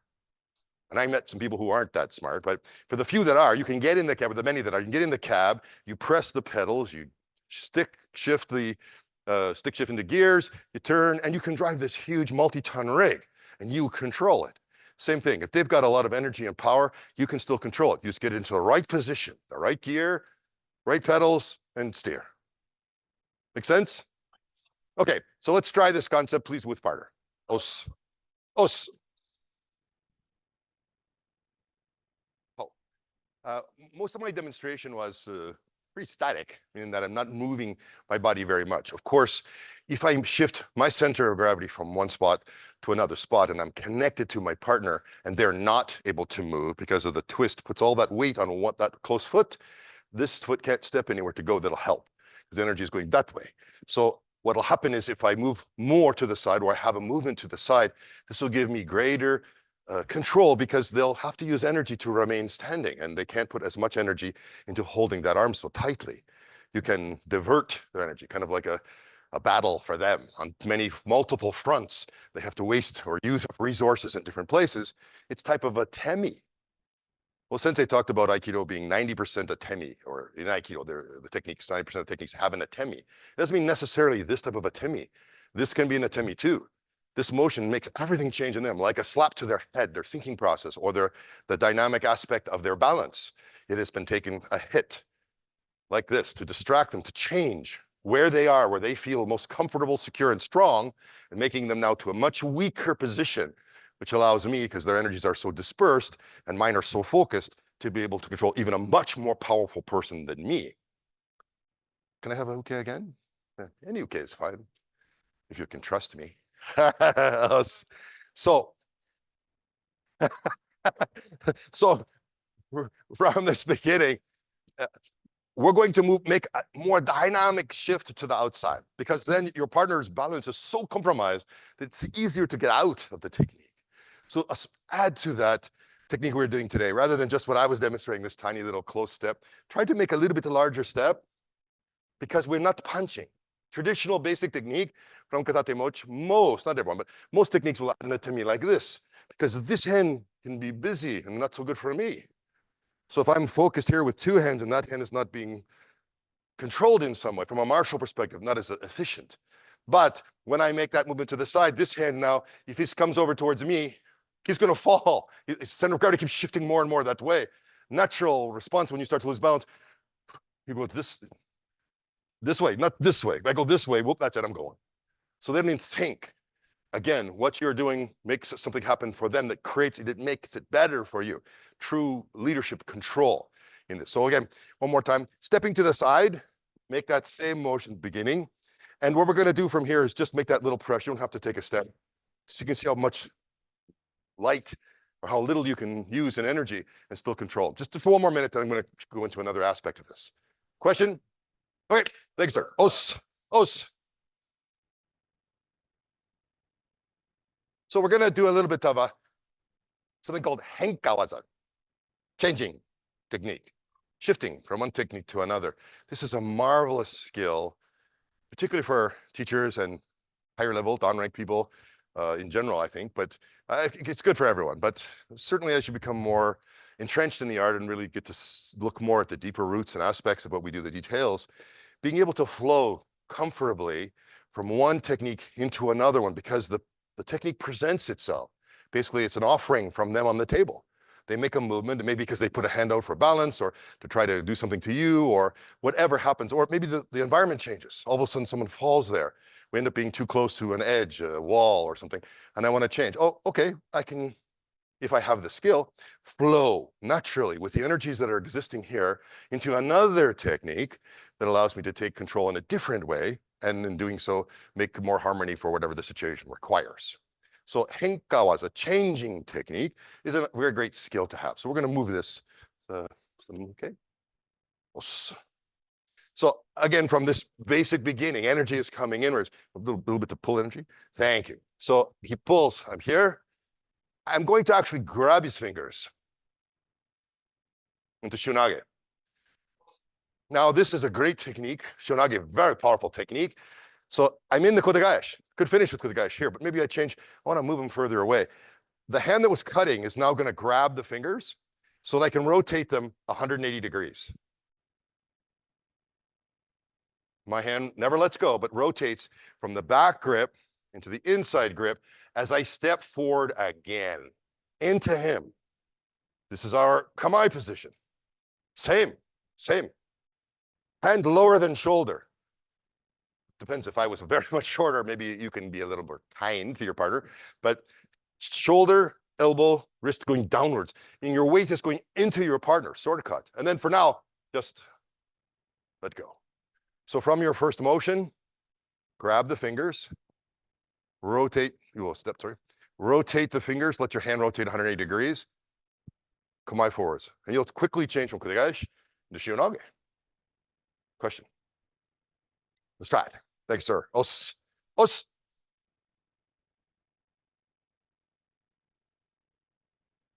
And I met some people who aren't that smart, but for the few that are, you can get in the cab, or the many that are, you can get in the cab, you press the pedals, you stick shift into gears, you turn, and you can drive this huge multi-ton rig, and you control it. Same thing, if they've got a lot of energy and power, you can still control it. You just get into the right position, the right gear, right pedals, and steer. Make sense? Okay, so let's try this concept, please, with partner. Os. Os. Most of my demonstration was pretty static, meaning that I'm not moving my body very much. Of course, if I shift my center of gravity from one spot to another spot and I'm connected to my partner and they're not able to move because of the twist, puts all that weight on that close foot, this foot can't step anywhere to go that'll help because the energy is going that way. So what'll happen is if I move more to the side or I have a movement to the side, this will give me greater control because they'll have to use energy to remain standing and they can't put as much energy into holding that arm so tightly. You can divert their energy, kind of like a battle for them on multiple fronts. They have to waste or use resources in different places. It's type of a temi. Well, Sensei talked about Aikido being 90% a temi, or in Aikido, the techniques, 90% of techniques have an atemi. It doesn't mean necessarily this type of atemi. This can be an atemi too. This motion makes everything change in them, like a slap to their head, their thinking process, or the dynamic aspect of their balance. It has been taken a hit like this to distract them, to change where they are, where they feel most comfortable, secure, and strong, and making them now to a much weaker position, which allows me, because their energies are so dispersed and mine are so focused, to be able to control even a much more powerful person than me. Can I have a uke again? Any uke is fine, if you can trust me. So, so from this beginning, we're going to make a more dynamic shift to the outside, because then your partner's balance is so compromised that it's easier to get out of the technique. So add to that technique we're doing today, rather than just what I was demonstrating, this tiny little close step, try to make a little bit larger step, because we're not punching. Traditional basic technique from katate mochi, not everyone, but most techniques will add it to me like this, because this hand can be busy and not so good for me. So if I'm focused here with two hands and that hand is not being controlled in some way, from a martial perspective, not as efficient. But when I make that movement to the side, this hand now, if he comes over towards me, he's going to fall. His center of gravity keeps shifting more and more that way. Natural response when you start to lose balance, you go this way, not this way. If I go this way, whoop, that's it, I'm going. So that means think. Again, what you're doing makes something happen for them that creates it, it makes it better for you. True leadership control in this. So again, one more time, stepping to the side, make that same motion beginning. And what we're going to do from here is just make that little press. You don't have to take a step. So you can see how much light or how little you can use in energy and still control. Just for one more minute, then I'm going to go into another aspect of this. Question? Okay, thanks, sir. Os. So we're going to do a little bit of something called henkawaza, changing technique, shifting from one technique to another. This is a marvelous skill, particularly for teachers and higher level, down-ranked people in general, I think. But it's good for everyone. But certainly as you become more entrenched in the art and really get to look more at the deeper roots and aspects of what we do, the details, being able to flow comfortably from one technique into another one, because the technique presents itself. Basically, it's an offering from them on the table. They make a movement, maybe because they put a hand out for balance or to try to do something to you or whatever happens, or maybe the environment changes. All of a sudden, someone falls there. We end up being too close to an edge, a wall or something, and I want to change. Oh, okay, I can, if I have the skill, flow naturally with the energies that are existing here into another technique that allows me to take control in a different way, and in doing so, make more harmony for whatever the situation requires. So henkawaza, changing technique, is a very great skill to have. So we're going to move this. Okay. So again, from this basic beginning, energy is coming inwards. A little bit to pull energy. Thank you. So he pulls. I'm here. I'm going to actually grab his fingers into shihonage. Now, this is a great technique. Shihonage, very powerful technique. So I'm in the kotegaeishi. Could finish with kotegaeishi here, but maybe I want to move him further away. The hand that was cutting is now going to grab the fingers so that I can rotate them 180 degrees. My hand never lets go, but rotates from the back grip into the inside grip as I step forward again into him. This is our kamae position. Same. Hand lower than shoulder. Depends, if I was very much shorter, maybe you can be a little more kind to your partner, but shoulder, elbow, wrist going downwards, and your weight is going into your partner, sword cut. And then for now, just let go. So from your first motion, grab the fingers, rotate the fingers, let your hand rotate 180 degrees, kamae forwards, and you'll quickly change from kotegaeishi to shihonage. Question? Let's try it. Thanks, sir. Os.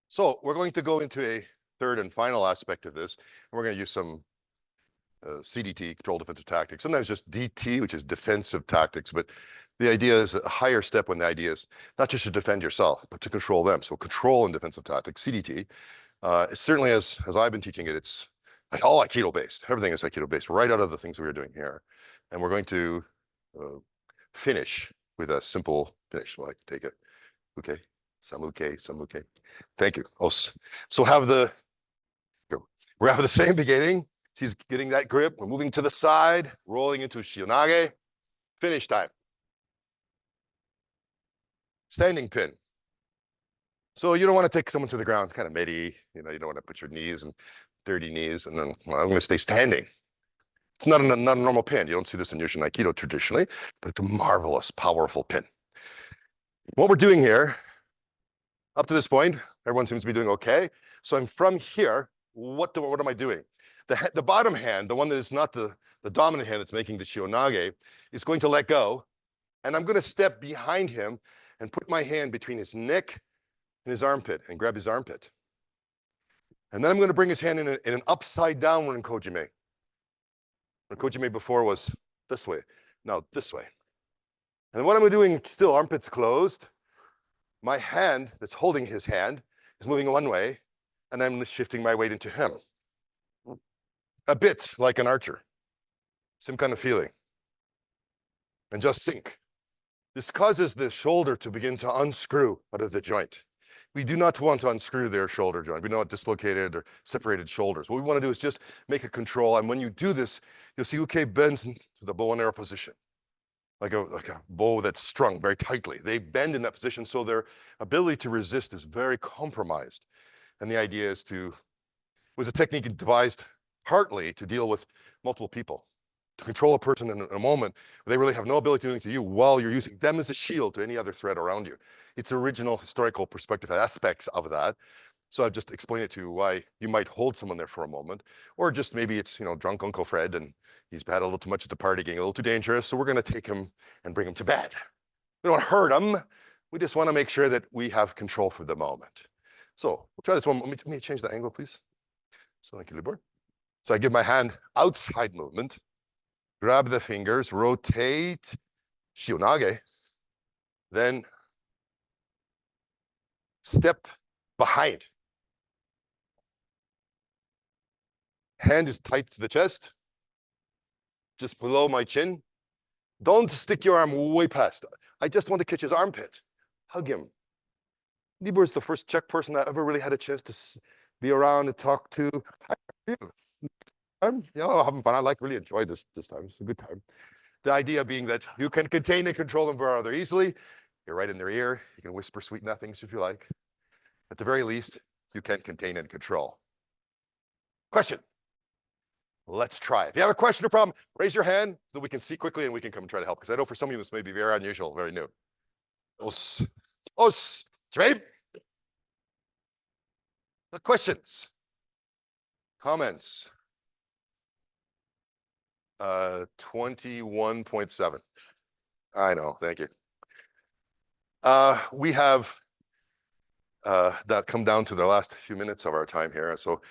So we're going to go into a third and final aspect of this, and we're going to use some CDT, control defensive tactics, sometimes just DT, which is defensive tactics, but the idea is a higher step when the idea is not just to defend yourself, but to control them. So control and defensive tactics, CDT. Certainly as I've been teaching it, it's all Aikido based. Everything is Aikido based, right out of the things we were doing here. And we're going to finish with a simple finish. Like take it. Okay. Samuke. Thank you. Os. So we're having the same beginning. He's getting that grip. We're moving to the side, rolling into shihonage. Finish time. Standing pin. So you don't want to take someone to the ground, kind of midi. You don't want to put your knees and dirty knees, and then, well, I'm going to stay standing. It's not a normal pin. You don't see this in Yosei Aikido traditionally, but it's a marvelous, powerful pin. What we're doing here, up to this point, everyone seems to be doing okay. So I'm from here. What am I doing? The bottom hand, the one that is not the dominant hand that's making the shihonage, is going to let go. And I'm going to step behind him and put my hand between his neck and his armpit and grab his armpit. And then I'm going to bring his hand in an upside down Renkojime. Renkojime before was this way, now this way. And what I'm doing, still armpits closed, my hand that's holding his hand is moving one way, and I'm shifting my weight into him. A bit like an archer, same kind of feeling. And just sink. This causes the shoulder to begin to unscrew out of the joint. We do not want to unscrew their shoulder joint. We don't want dislocated or separated shoulders. What we want to do is just make a control. And when you do this, you'll see uke bends to the bow and arrow position, like a bow that's strung very tightly. They bend in that position, so their ability to resist is very compromised. And the idea is it was a technique devised partly to deal with multiple people, to control a person in a moment where they really have no ability to do anything to you while you're using them as a shield to any other threat around you. Its original historical perspective aspects of that. So I've just explained it to you why you might hold someone there for a moment, or just maybe it's, drunk Uncle Fred and he's had a little too much at the party, getting a little too dangerous. So we're going to take him and bring him to bed. We don't want to hurt him. We just want to make sure that we have control for the moment. So we'll try this one. Let me change the angle, please. So thank you, Libor. So I give my hand outside movement, grab the fingers, rotate, shihonage, then step behind. Hand is tight to the chest, just below my chin. Don't stick your arm way past. I just want to catch his armpit. Hug him. Libor is the first Czech person I ever really had a chance to be around and talk to. I'm having fun. I really enjoyed this time. It's a good time. The idea being that you can contain and control them rather easily. You're right in their ear. You can whisper sweet nothings if you like. At the very least, you can contain and control. Question. Let's try it. If you have a question or problem, raise your hand so we can see quickly and we can come and try to help. Because I know for some of you this may be very unusual, very new. The questions, comments. 21.7. I know, thank you. We have that come down to the last few minutes of our time here. So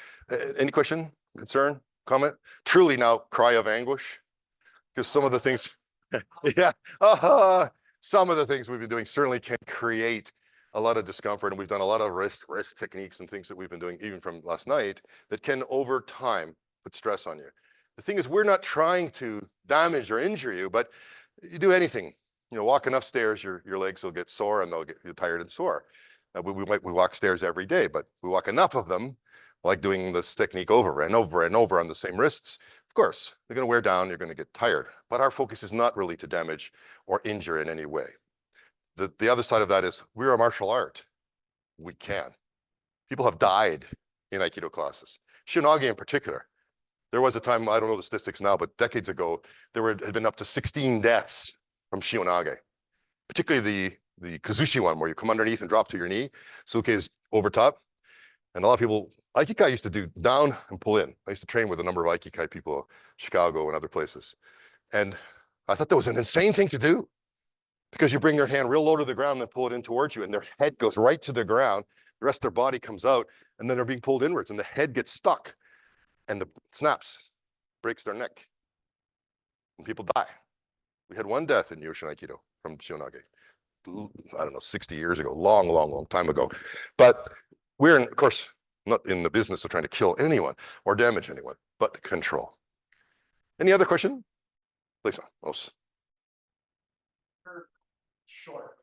any question, concern, comment? Truly now cry of anguish, because some of the things, some of the things we've been doing certainly can create a lot of discomfort, and we've done a lot of wrist techniques and things that we've been doing even from last night that can over time put stress on you. The thing is, we're not trying to damage or injure you, but you do anything, walk enough stairs, your legs will get sore and they'll get tired and sore. We walk stairs every day, but we walk enough of them, like doing this technique over and over and over on the same wrists. Of course, they're going to wear down, you're going to get tired, but our focus is not really to damage or injure in any way. The other side of that is we're a martial art. We can. People have died in Aikido classes. Shihonage in particular. There was a time, I don't know the statistics now, but decades ago, had been up to 16 deaths from shihonage, particularly the kazushi one, where you come underneath and drop to your knee. Suke is over top. And a lot of people, Aikikai used to do down and pull in. I used to train with a number of Aikikai people, Chicago and other places. And I thought that was an insane thing to do, because you bring your hand real low to the ground and pull it in towards you, and their head goes right to the ground. The rest of their body comes out, and then they're being pulled inwards, and the head gets stuck. And the snaps, breaks their neck, and people die. We had one death in Yosei Aikido from shihonage. I don't know, 60 years ago, long time ago. But we're, of course, not in the business of trying to kill anyone or damage anyone, but control. Any other question? Please, Os.
Short.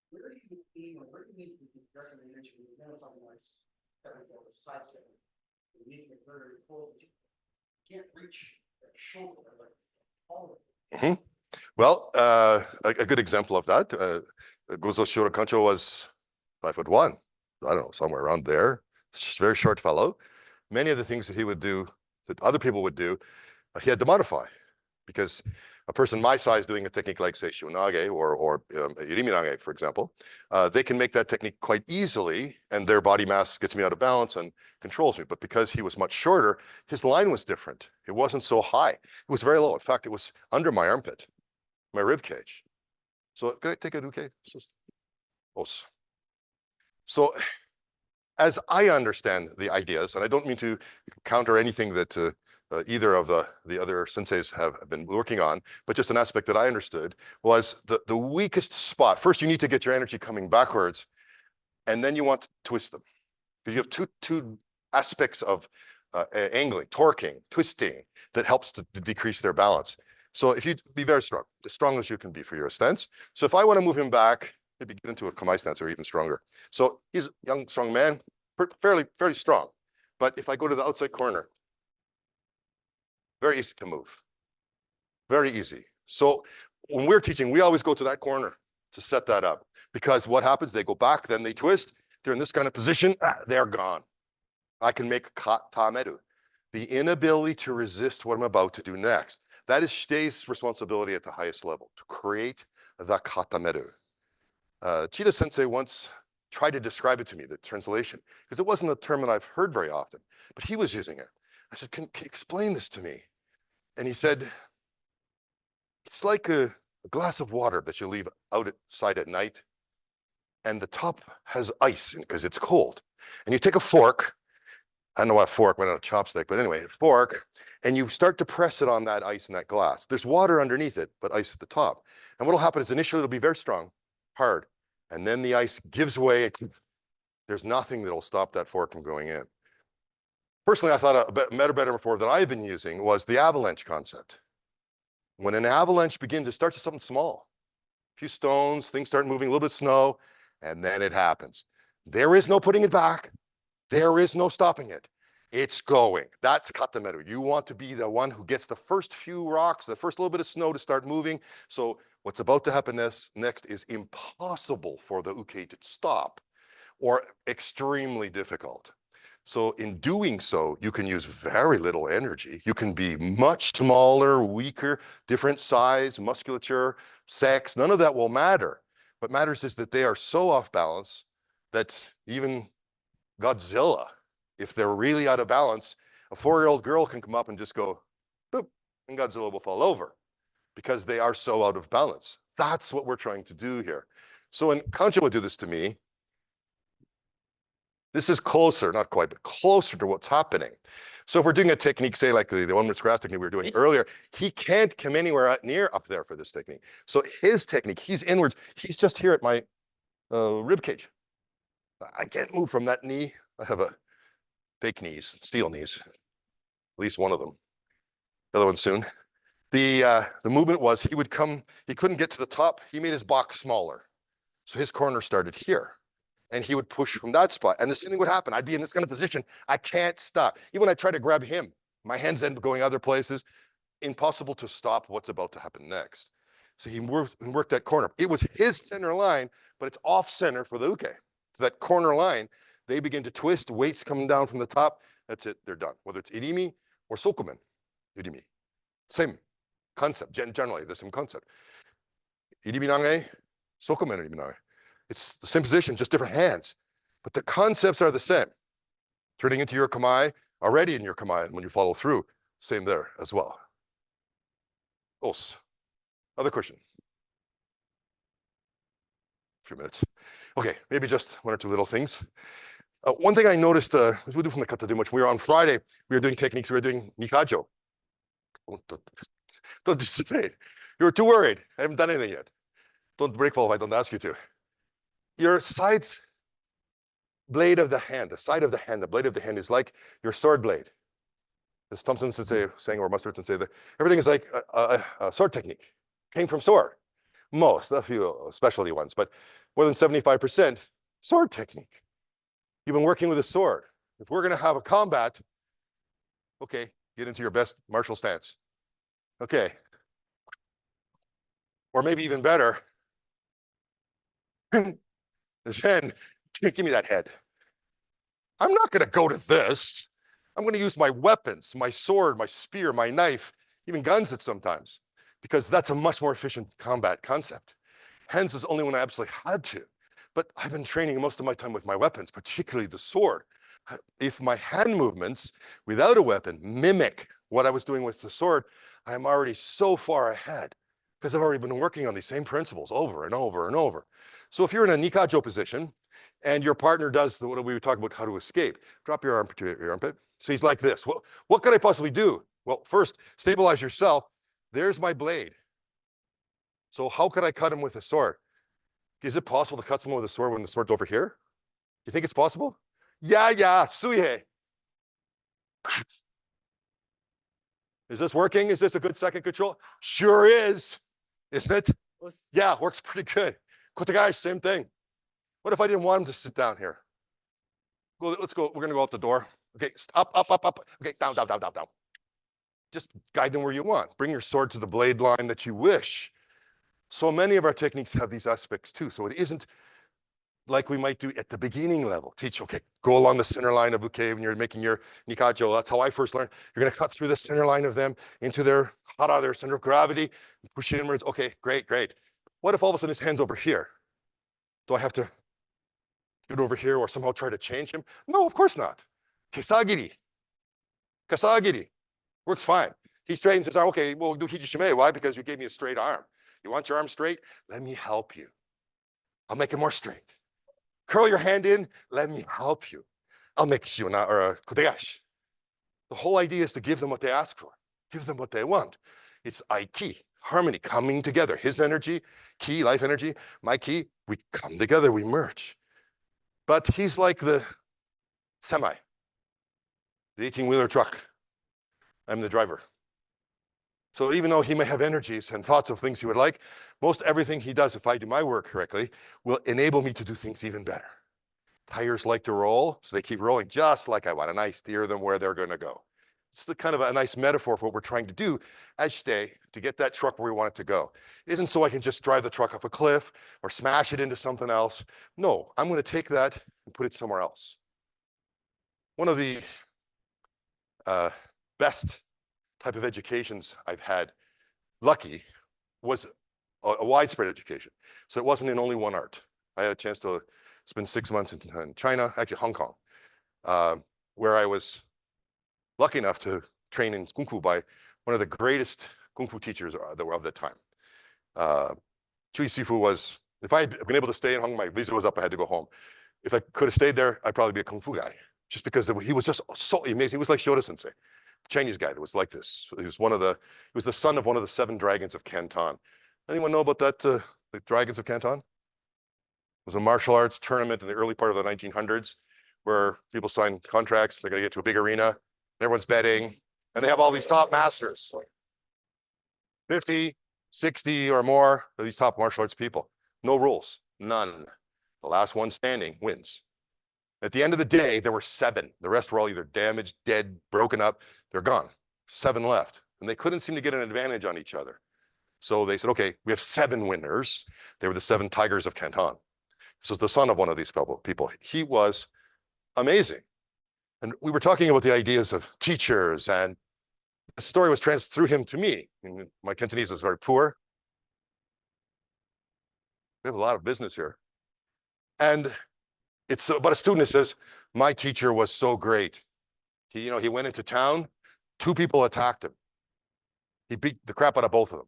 Where do you need to recommend something like side step? You need to very full. You can't reach that shoulder like all of it.
Well, a good example of that, Gozo Shorokancho was 5'1". I don't know, somewhere around there. Very short fellow. Many of the things that he would do that other people would do, he had to modify, because a person my size doing a technique like, say, shihonage or iriminage, for example, they can make that technique quite easily, and their body mass gets me out of balance and controls me. But because he was much shorter, his line was different. It wasn't so high. It was very low. In fact, it was under my armpit, my rib cage. So can I take it, okay? So as I understand the ideas, and I don't mean to counter anything that either of the other senseis have been working on, but just an aspect that I understood was the weakest spot. First, you need to get your energy coming backwards, and then you want to twist them. Because you have two aspects of angling, torquing, twisting, that helps to decrease their balance. So if you be very strong, as strong as you can be for your stance. So if I want to move him back, maybe get into a kamae stance or even stronger. So he's a young, strong man, fairly strong. But if I go to the outside corner, very easy to move. Very easy. So when we're teaching, we always go to that corner to set that up. Because what happens, they go back, then they twist. They're in this kind of position, they're gone. I can make katameru, the inability to resist what I'm about to do next. That is Shitei's responsibility at the highest level, to create the katameru. Chida Sensei once tried to describe it to me, the translation, because it wasn't a term that I've heard very often, but he was using it. I said, can you explain this to me? And he said, it's like a glass of water that you leave outside at night, and the top has ice in it because it's cold. And you take a fork, I don't know what fork, but not a chopstick, but anyway, a fork, and you start to press it on that ice in that glass. There's water underneath it, but ice at the top. And what'll happen is initially it'll be very strong, hard, and then the ice gives way. There's nothing that'll stop that fork from going in. Personally, I thought a better metaphor that I've been using was the avalanche concept. When an avalanche begins, it starts with something small. A few stones, things start moving, a little bit of snow, and then it happens. There is no putting it back. There is no stopping it. It's going. That's katameru. You want to be the one who gets the first few rocks, the first little bit of snow to start moving. So what's about to happen next is impossible for the uke to stop, or extremely difficult. So in doing so, you can use very little energy. You can be much smaller, weaker, different size, musculature, sex, none of that will matter. What matters is that they are so off balance that even Godzilla, if they're really out of balance, a 4-year-old girl can come up and just go, boop, and Godzilla will fall over because they are so out of balance. That's what we're trying to do here. So when Kancho would do this to me, this is closer, not quite, but closer to what's happening. So if we're doing a technique, say like the one with grass technique we were doing earlier, he can't come anywhere near up there for this technique. So his technique, he's inwards, he's just here at my rib cage. I can't move from that knee. I have a fake knees, steel knees, at least one of them. The other one soon. The movement was he would come, he couldn't get to the top. He made his box smaller. So his corner started here. And he would push from that spot. And the same thing would happen. I'd be in this kind of position. I can't stop. Even when I try to grab him, my hands end up going other places. Impossible to stop what's about to happen next. So he worked that corner. It was his center line, but it's off center for the uke. So that corner line, they begin to twist, weights coming down from the top. That's it, they're done. Whether it's irimi or sokumen, irimi. Same concept, generally the same concept. Irimi nange, sokumen irimi nange. It's the same position, just different hands. But the concepts are the same. Turning into your kamae, already in your kamae, when you follow through, same there as well. Os. Other question? A few minutes. Okay, maybe just one or two little things. One thing I noticed, as we do from the kata too much, we were on Friday, we were doing techniques, we were doing yonkajo. Don't dissipate. You were too worried. I haven't done anything yet. Don't break fall if I don't ask you to. Your sides blade of the hand, the side of the hand, the blade of the hand is like your sword blade. As Thomson Sensei saying, or Mustard Sensei, everything is like a sword technique. Came from sword. Most, a few specialty ones, but more than 75% sword technique. You've been working with a sword. If we're going to have a combat, okay, get into your best martial stance. Okay. Or maybe even better, then give me that head. I'm not going to go to this. I'm going to use my weapons, my sword, my spear, my knife, even guns at sometimes, because that's a much more efficient combat concept. Hands is only when I absolutely had to. But I've been training most of my time with my weapons, particularly the sword. If my hand movements without a weapon mimic what I was doing with the sword, I am already so far ahead because I've already been working on these same principles over and over and over. So if you're in a nikajo position and your partner does what we were talking about, how to escape, drop your arm to your armpit. So he's like this. What could I possibly do? Well, first, stabilize yourself. There's my blade. So how could I cut him with a sword? Is it possible to cut someone with a sword when the sword's over here? You think it's possible? Yeah, suihei. Is this working? Is this a good second control? Sure is, isn't it? Yeah, works pretty good. Kotegaeishi, same thing. What if I didn't want him to sit down here? Well, let's go. We're going to go out the door. Okay, up. Okay, down. Just guide them where you want. Bring your sword to the blade line that you wish. So many of our techniques have these aspects too. So it isn't like we might do at the beginning level. Teach, okay, go along the center line of uke when you're making your nikajo. That's how I first learned. You're going to cut through the center line of them into their hara, their center of gravity, push inwards. Okay, great. What if all of a sudden his hand's over here? Do I have to get over here or somehow try to change him? No, of course not. Kasagiri. Works fine. He straightens his arm. Okay, we'll do hijishime. Why? Because you gave me a straight arm. You want your arm straight? Let me help you. I'll make it more straight. Curl your hand in. Let me help you. I'll make shihonage or a kotegaeishi. The whole idea is to give them what they ask for. Give them what they want. It's ichi, harmony, coming together. His energy, ki, life energy, my ki, we come together, we merge. But he's like the semi, the 18-wheeler truck. I'm the driver. So even though he may have energies and thoughts of things he would like, most everything he does, if I do my work correctly, will enable me to do things even better. Tires like to roll, so they keep rolling just like I want, and I steer them where they're going to go. It's the kind of a nice metaphor for what we're trying to do as shite to get that truck where we want it to go. It isn't so I can just drive the truck off a cliff or smash it into something else. No, I'm going to take that and put it somewhere else. One of the best type of educations I've had, lucky, was a widespread education. So it wasn't in only one art. I had a chance to spend 6 months in China, actually Hong Kong, where I was lucky enough to train in Kung Fu by one of the greatest Kung Fu teachers that were of the time. Chui Sifu was, if I had been able to stay in Hong Kong, my visa was up, I had to go home. If I could have stayed there, I'd probably be a Kung Fu guy, just because he was just so amazing. He was like Ryote Sensei, Chinese guy that was like this. He was the son of one of the 7 dragons of Canton. Anyone know about that, the dragons of Canton? It was a martial arts tournament in the early part of the 1900s where people sign contracts, they're gonna get to a big arena, and everyone's betting, and they have all these top masters, 50, 60 or more of these top martial arts people. No rules, none. The last one standing wins. At the end of the day, there were 7. The rest were all either damaged, dead, broken up. They're gone. 7 left. And they couldn't seem to get an advantage on each other. So they said, okay, we have 7 winners. They were the 7 tigers of Canton. This was the son of one of these people. He was amazing. And we were talking about the ideas of teachers, and the story was transferred through him to me. And my Cantonese was very poor. We have a lot of business here. And it's about a student that says, my teacher was so great. He went into town, 2 people attacked him. He beat the crap out of both of them.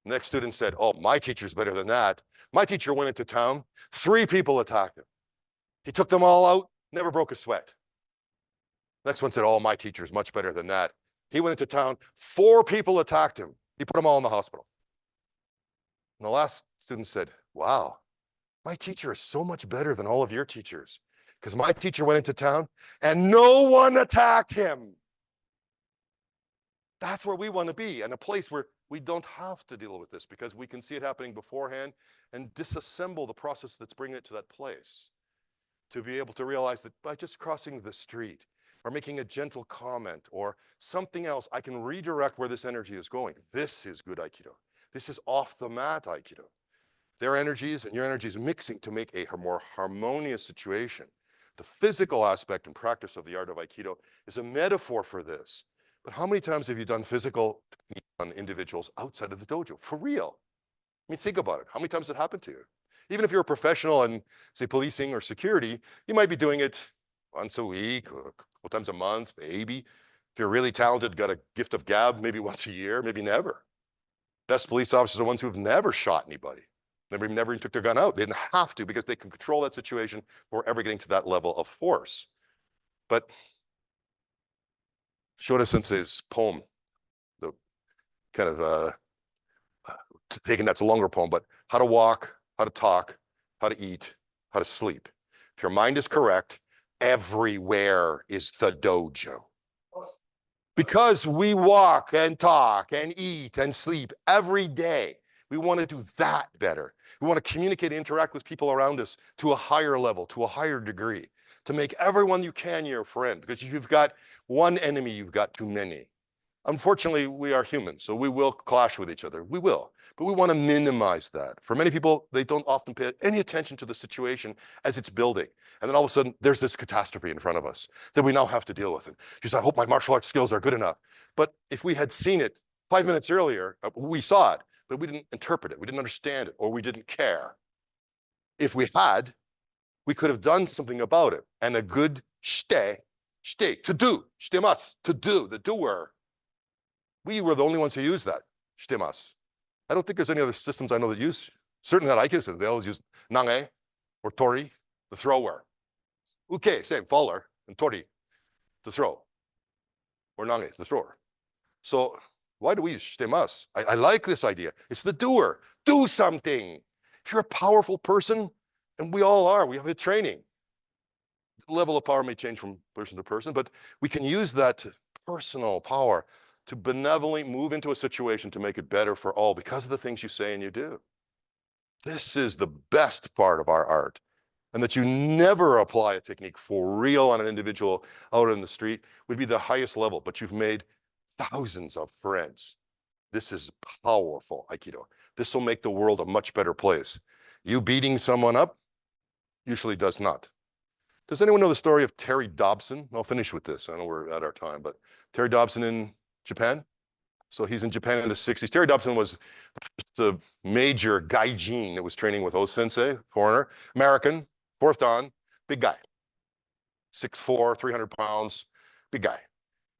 The next student said, oh, my teacher's better than that. My teacher went into town, 3 people attacked him. He took them all out, never broke a sweat. Next one said, oh, my teacher's much better than that. He went into town, 4 people attacked him. He put them all in the hospital. And the last student said, wow, my teacher is so much better than all of your teachers, because my teacher went into town and no one attacked him. That's where we want to be, in a place where we don't have to deal with this, because we can see it happening beforehand and disassemble the process that's bringing it to that place. To be able to realize that by just crossing the street or making a gentle comment or something else, I can redirect where this energy is going. This is good Aikido. This is off the mat Aikido. Their energies and your energies mixing to make a more harmonious situation. The physical aspect and practice of the art of Aikido is a metaphor for this. But how many times have you done physical technique on individuals outside of the dojo? For real. I mean, think about it. How many times has it happened to you? Even if you're a professional in, say, policing or security, you might be doing it once a week or a couple times a month, maybe. If you're really talented, got a gift of gab, maybe once a year, maybe never. Best police officers are the ones who've never shot anybody. Never even took their gun out. They didn't have to because they can control that situation before ever getting to that level of force. But Shoda Sensei's poem, the kind of taking that's a longer poem, but how to walk, how to talk, how to eat, how to sleep. If your mind is correct, everywhere is the dojo. Because we walk and talk and eat and sleep every day. We want to do that better. We want to communicate and interact with people around us to a higher level, to a higher degree, to make everyone you can your friend. Because if you've got one enemy, you've got too many. Unfortunately, we are humans, so we will clash with each other. We will. But we want to minimize that. For many people, they don't often pay any attention to the situation as it's building. And then all of a sudden, there's this catastrophe in front of us that we now have to deal with. And you say, I hope my martial arts skills are good enough. But if we had seen it 5 minutes earlier, we saw it, but we didn't interpret it, we didn't understand it, or we didn't care. If we had, we could have done something about it. And a good shite, to do, shitemasu, to do, the doer. We were the only ones who used that, shitemasu. I don't think there's any other systems I know that use, certainly not Aikido systems. They always use nange or tori, the thrower. Uke, same, faller, and tori, the throw. Or nange, the thrower. So why do we use shitemasu? I like this idea. It's the doer. Do something. If you're a powerful person, and we all are, we have a training. The level of power may change from person to person, but we can use that personal power to benevolently move into a situation to make it better for all because of the things you say and you do. This is the best part of our art. And that you never apply a technique for real on an individual out in the street would be the highest level, but you've made thousands of friends. This is powerful Aikido. This will make the world a much better place. You beating someone up usually does not. Does anyone know the story of Terry Dobson? I'll finish with this. I know we're at our time, but Terry Dobson in Japan. So he's in Japan in the 60s. Terry Dobson was the major gaijin that was training with osae Sensei, foreigner, American, fourth dan, big guy. 6'4", 300 pounds, big guy.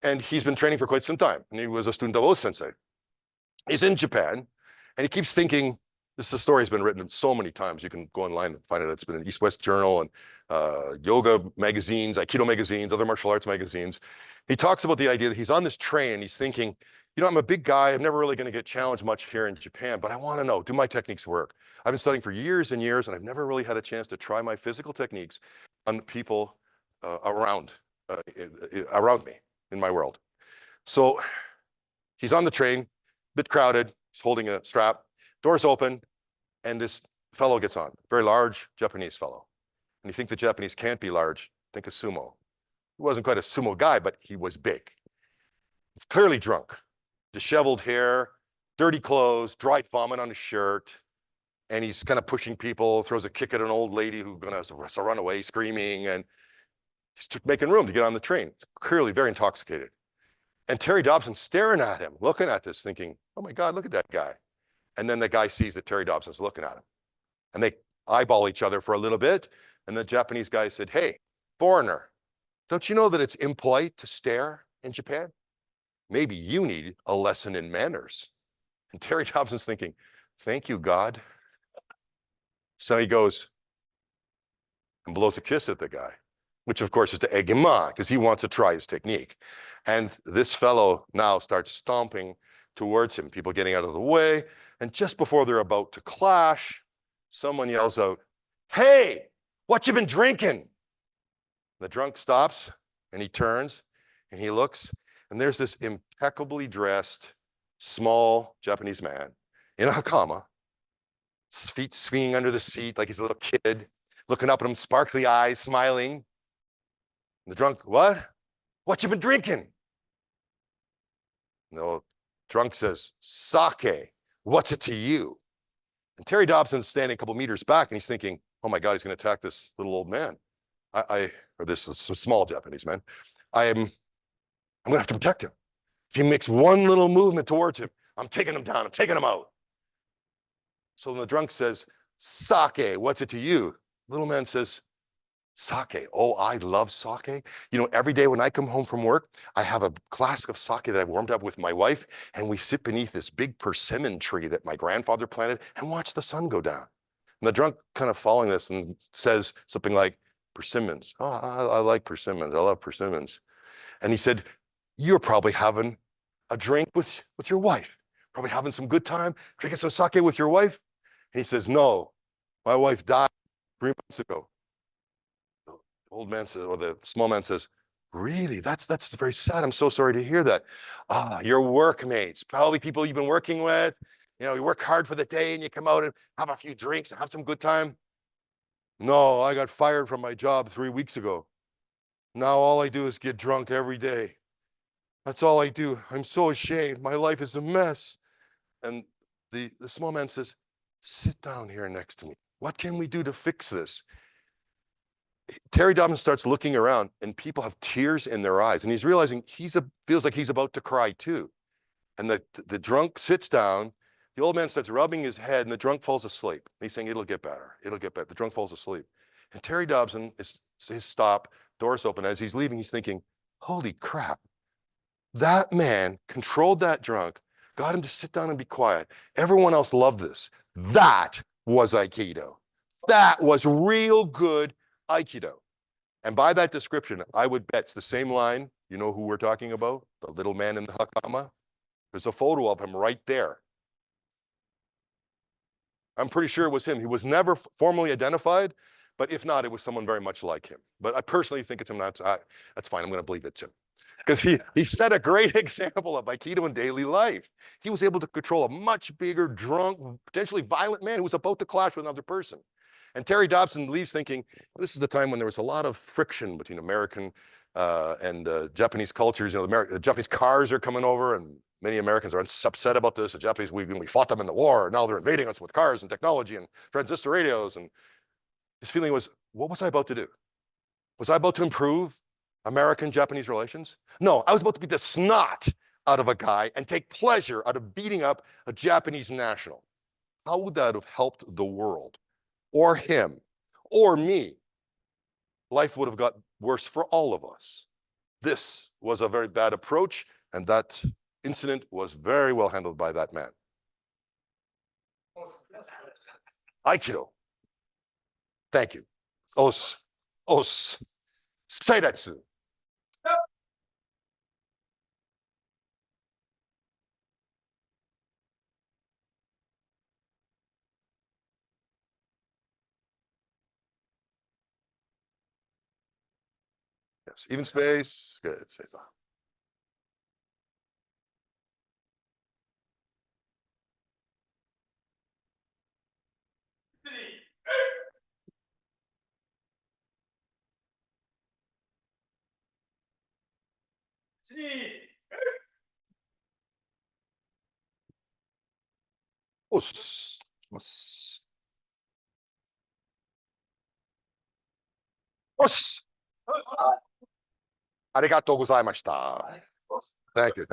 And he's been training for quite some time. And he was a student of osae Sensei. He's in Japan and he keeps thinking, this story has been written so many times. You can go online and find it. It's been in East West Journal and yoga magazines, Aikido magazines, other martial arts magazines. He talks about the idea that he's on this train and he's thinking, you know, I'm a big guy. I'm never really going to get challenged much here in Japan, but I want to know, do my techniques work? I've been studying for years and years, and I've never really had a chance to try my physical techniques on people around me in my world. So he's on the train, a bit crowded. He's holding a strap. Doors open, and this fellow gets on, very large Japanese fellow. And you think the Japanese can't be large, think of sumo. He wasn't quite a sumo guy, but he was big. Clearly drunk, disheveled hair, dirty clothes, dry vomit on his shirt. And he's kind of pushing people, throws a kick at an old lady who's gonna run away screaming, and he's making room to get on the train. Clearly very intoxicated. And Terry Dobson's staring at him, looking at this, thinking, oh my God, look at that guy. And then the guy sees that Terry Dobson's looking at him. And they eyeball each other for a little bit. And the Japanese guy said, hey, foreigner, don't you know that it's impolite to stare in Japan? Maybe you need a lesson in manners. And Terry Dobson's thinking, thank you, God. So he goes and blows a kiss at the guy, which of course is to egg him on because he wants to try his technique. And this fellow now starts stomping towards him, people getting out of the way. And just before they're about to clash, someone yells out, hey, what you been drinking? The drunk stops and he turns and he looks, and there's this impeccably dressed, small Japanese man in a hakama, his feet swinging under the seat like he's a little kid, looking up at him, sparkly eyes, smiling. And the drunk, what? What you been drinking? No, drunk says, sake. What's it to you? And Terry Dobson's standing a couple meters back and he's thinking, oh my God, he's going to attack this little old man. I or this small Japanese man, I'm gonna have to protect him. If he makes one little movement towards him, I'm taking him down, I'm taking him out. So the drunk says, sake, what's it to you? Little man says, sake. Oh, I love sake. You know, every day when I come home from work, I have a glass of sake that I've warmed up with my wife, and we sit beneath this big persimmon tree that my grandfather planted and watch the sun go down. And the drunk kind of following this and says something like, persimmons. Oh, I like persimmons. I love persimmons. And he said, you're probably having a drink with your wife, probably having some good time, drinking some sake with your wife. And he says, no, my wife died 3 months ago. The old man says, or the small man says, really? That's very sad. I'm so sorry to hear that. Ah, your workmates, probably people you've been working with. You know, you work hard for the day and you come out and have a few drinks and have some good time. No, I got fired from my job 3 weeks ago. Now all I do is get drunk every day. That's all I do. I'm so ashamed. My life is a mess. And the small man says, sit down here next to me. What can we do to fix this? Terry Dobbins starts looking around and people have tears in their eyes. And he's realizing feels like he's about to cry too. And the drunk sits down. The old man starts rubbing his head and the drunk falls asleep. He's saying, it'll get better. It'll get better. The drunk falls asleep. And Terry Dobson is stop, doors open. As he's leaving, he's thinking, holy crap. That man controlled that drunk, got him to sit down and be quiet. Everyone else loved this. That was Aikido. That was real good Aikido. And by that description, I would bet it's the same line. You know who we're talking about? The little man in the hakama. There's a photo of him right there. I'm pretty sure it was him. He was never formally identified, but if not, it was someone very much like him. But I personally think it's him. That's fine. I'm going to believe it's him. Because he set a great example of Aikido in daily life. He was able to control a much bigger, drunk, potentially violent man who was about to clash with another person. And Terry Dobson leaves thinking, this is the time when there was a lot of friction between American and Japanese cultures. You know, the Japanese cars are coming over, and many Americans are upset about this. The Japanese, we fought them in the war, and now they're invading us with cars and technology and transistor radios. And his feeling was, what was I about to do? Was I about to improve American-Japanese relations? No, I was about to beat the snot out of a guy and take pleasure out of beating up a Japanese national. How would that have helped the world? Or him? Or me? Life would have got worse for all of us. This was a very bad approach, and that incident was very well handled by that man. Aikido. Thank you. Os. Seiretsu. Yes, even space. Good. Os. Os. Os. Arigatou gozaimashita. Thank you.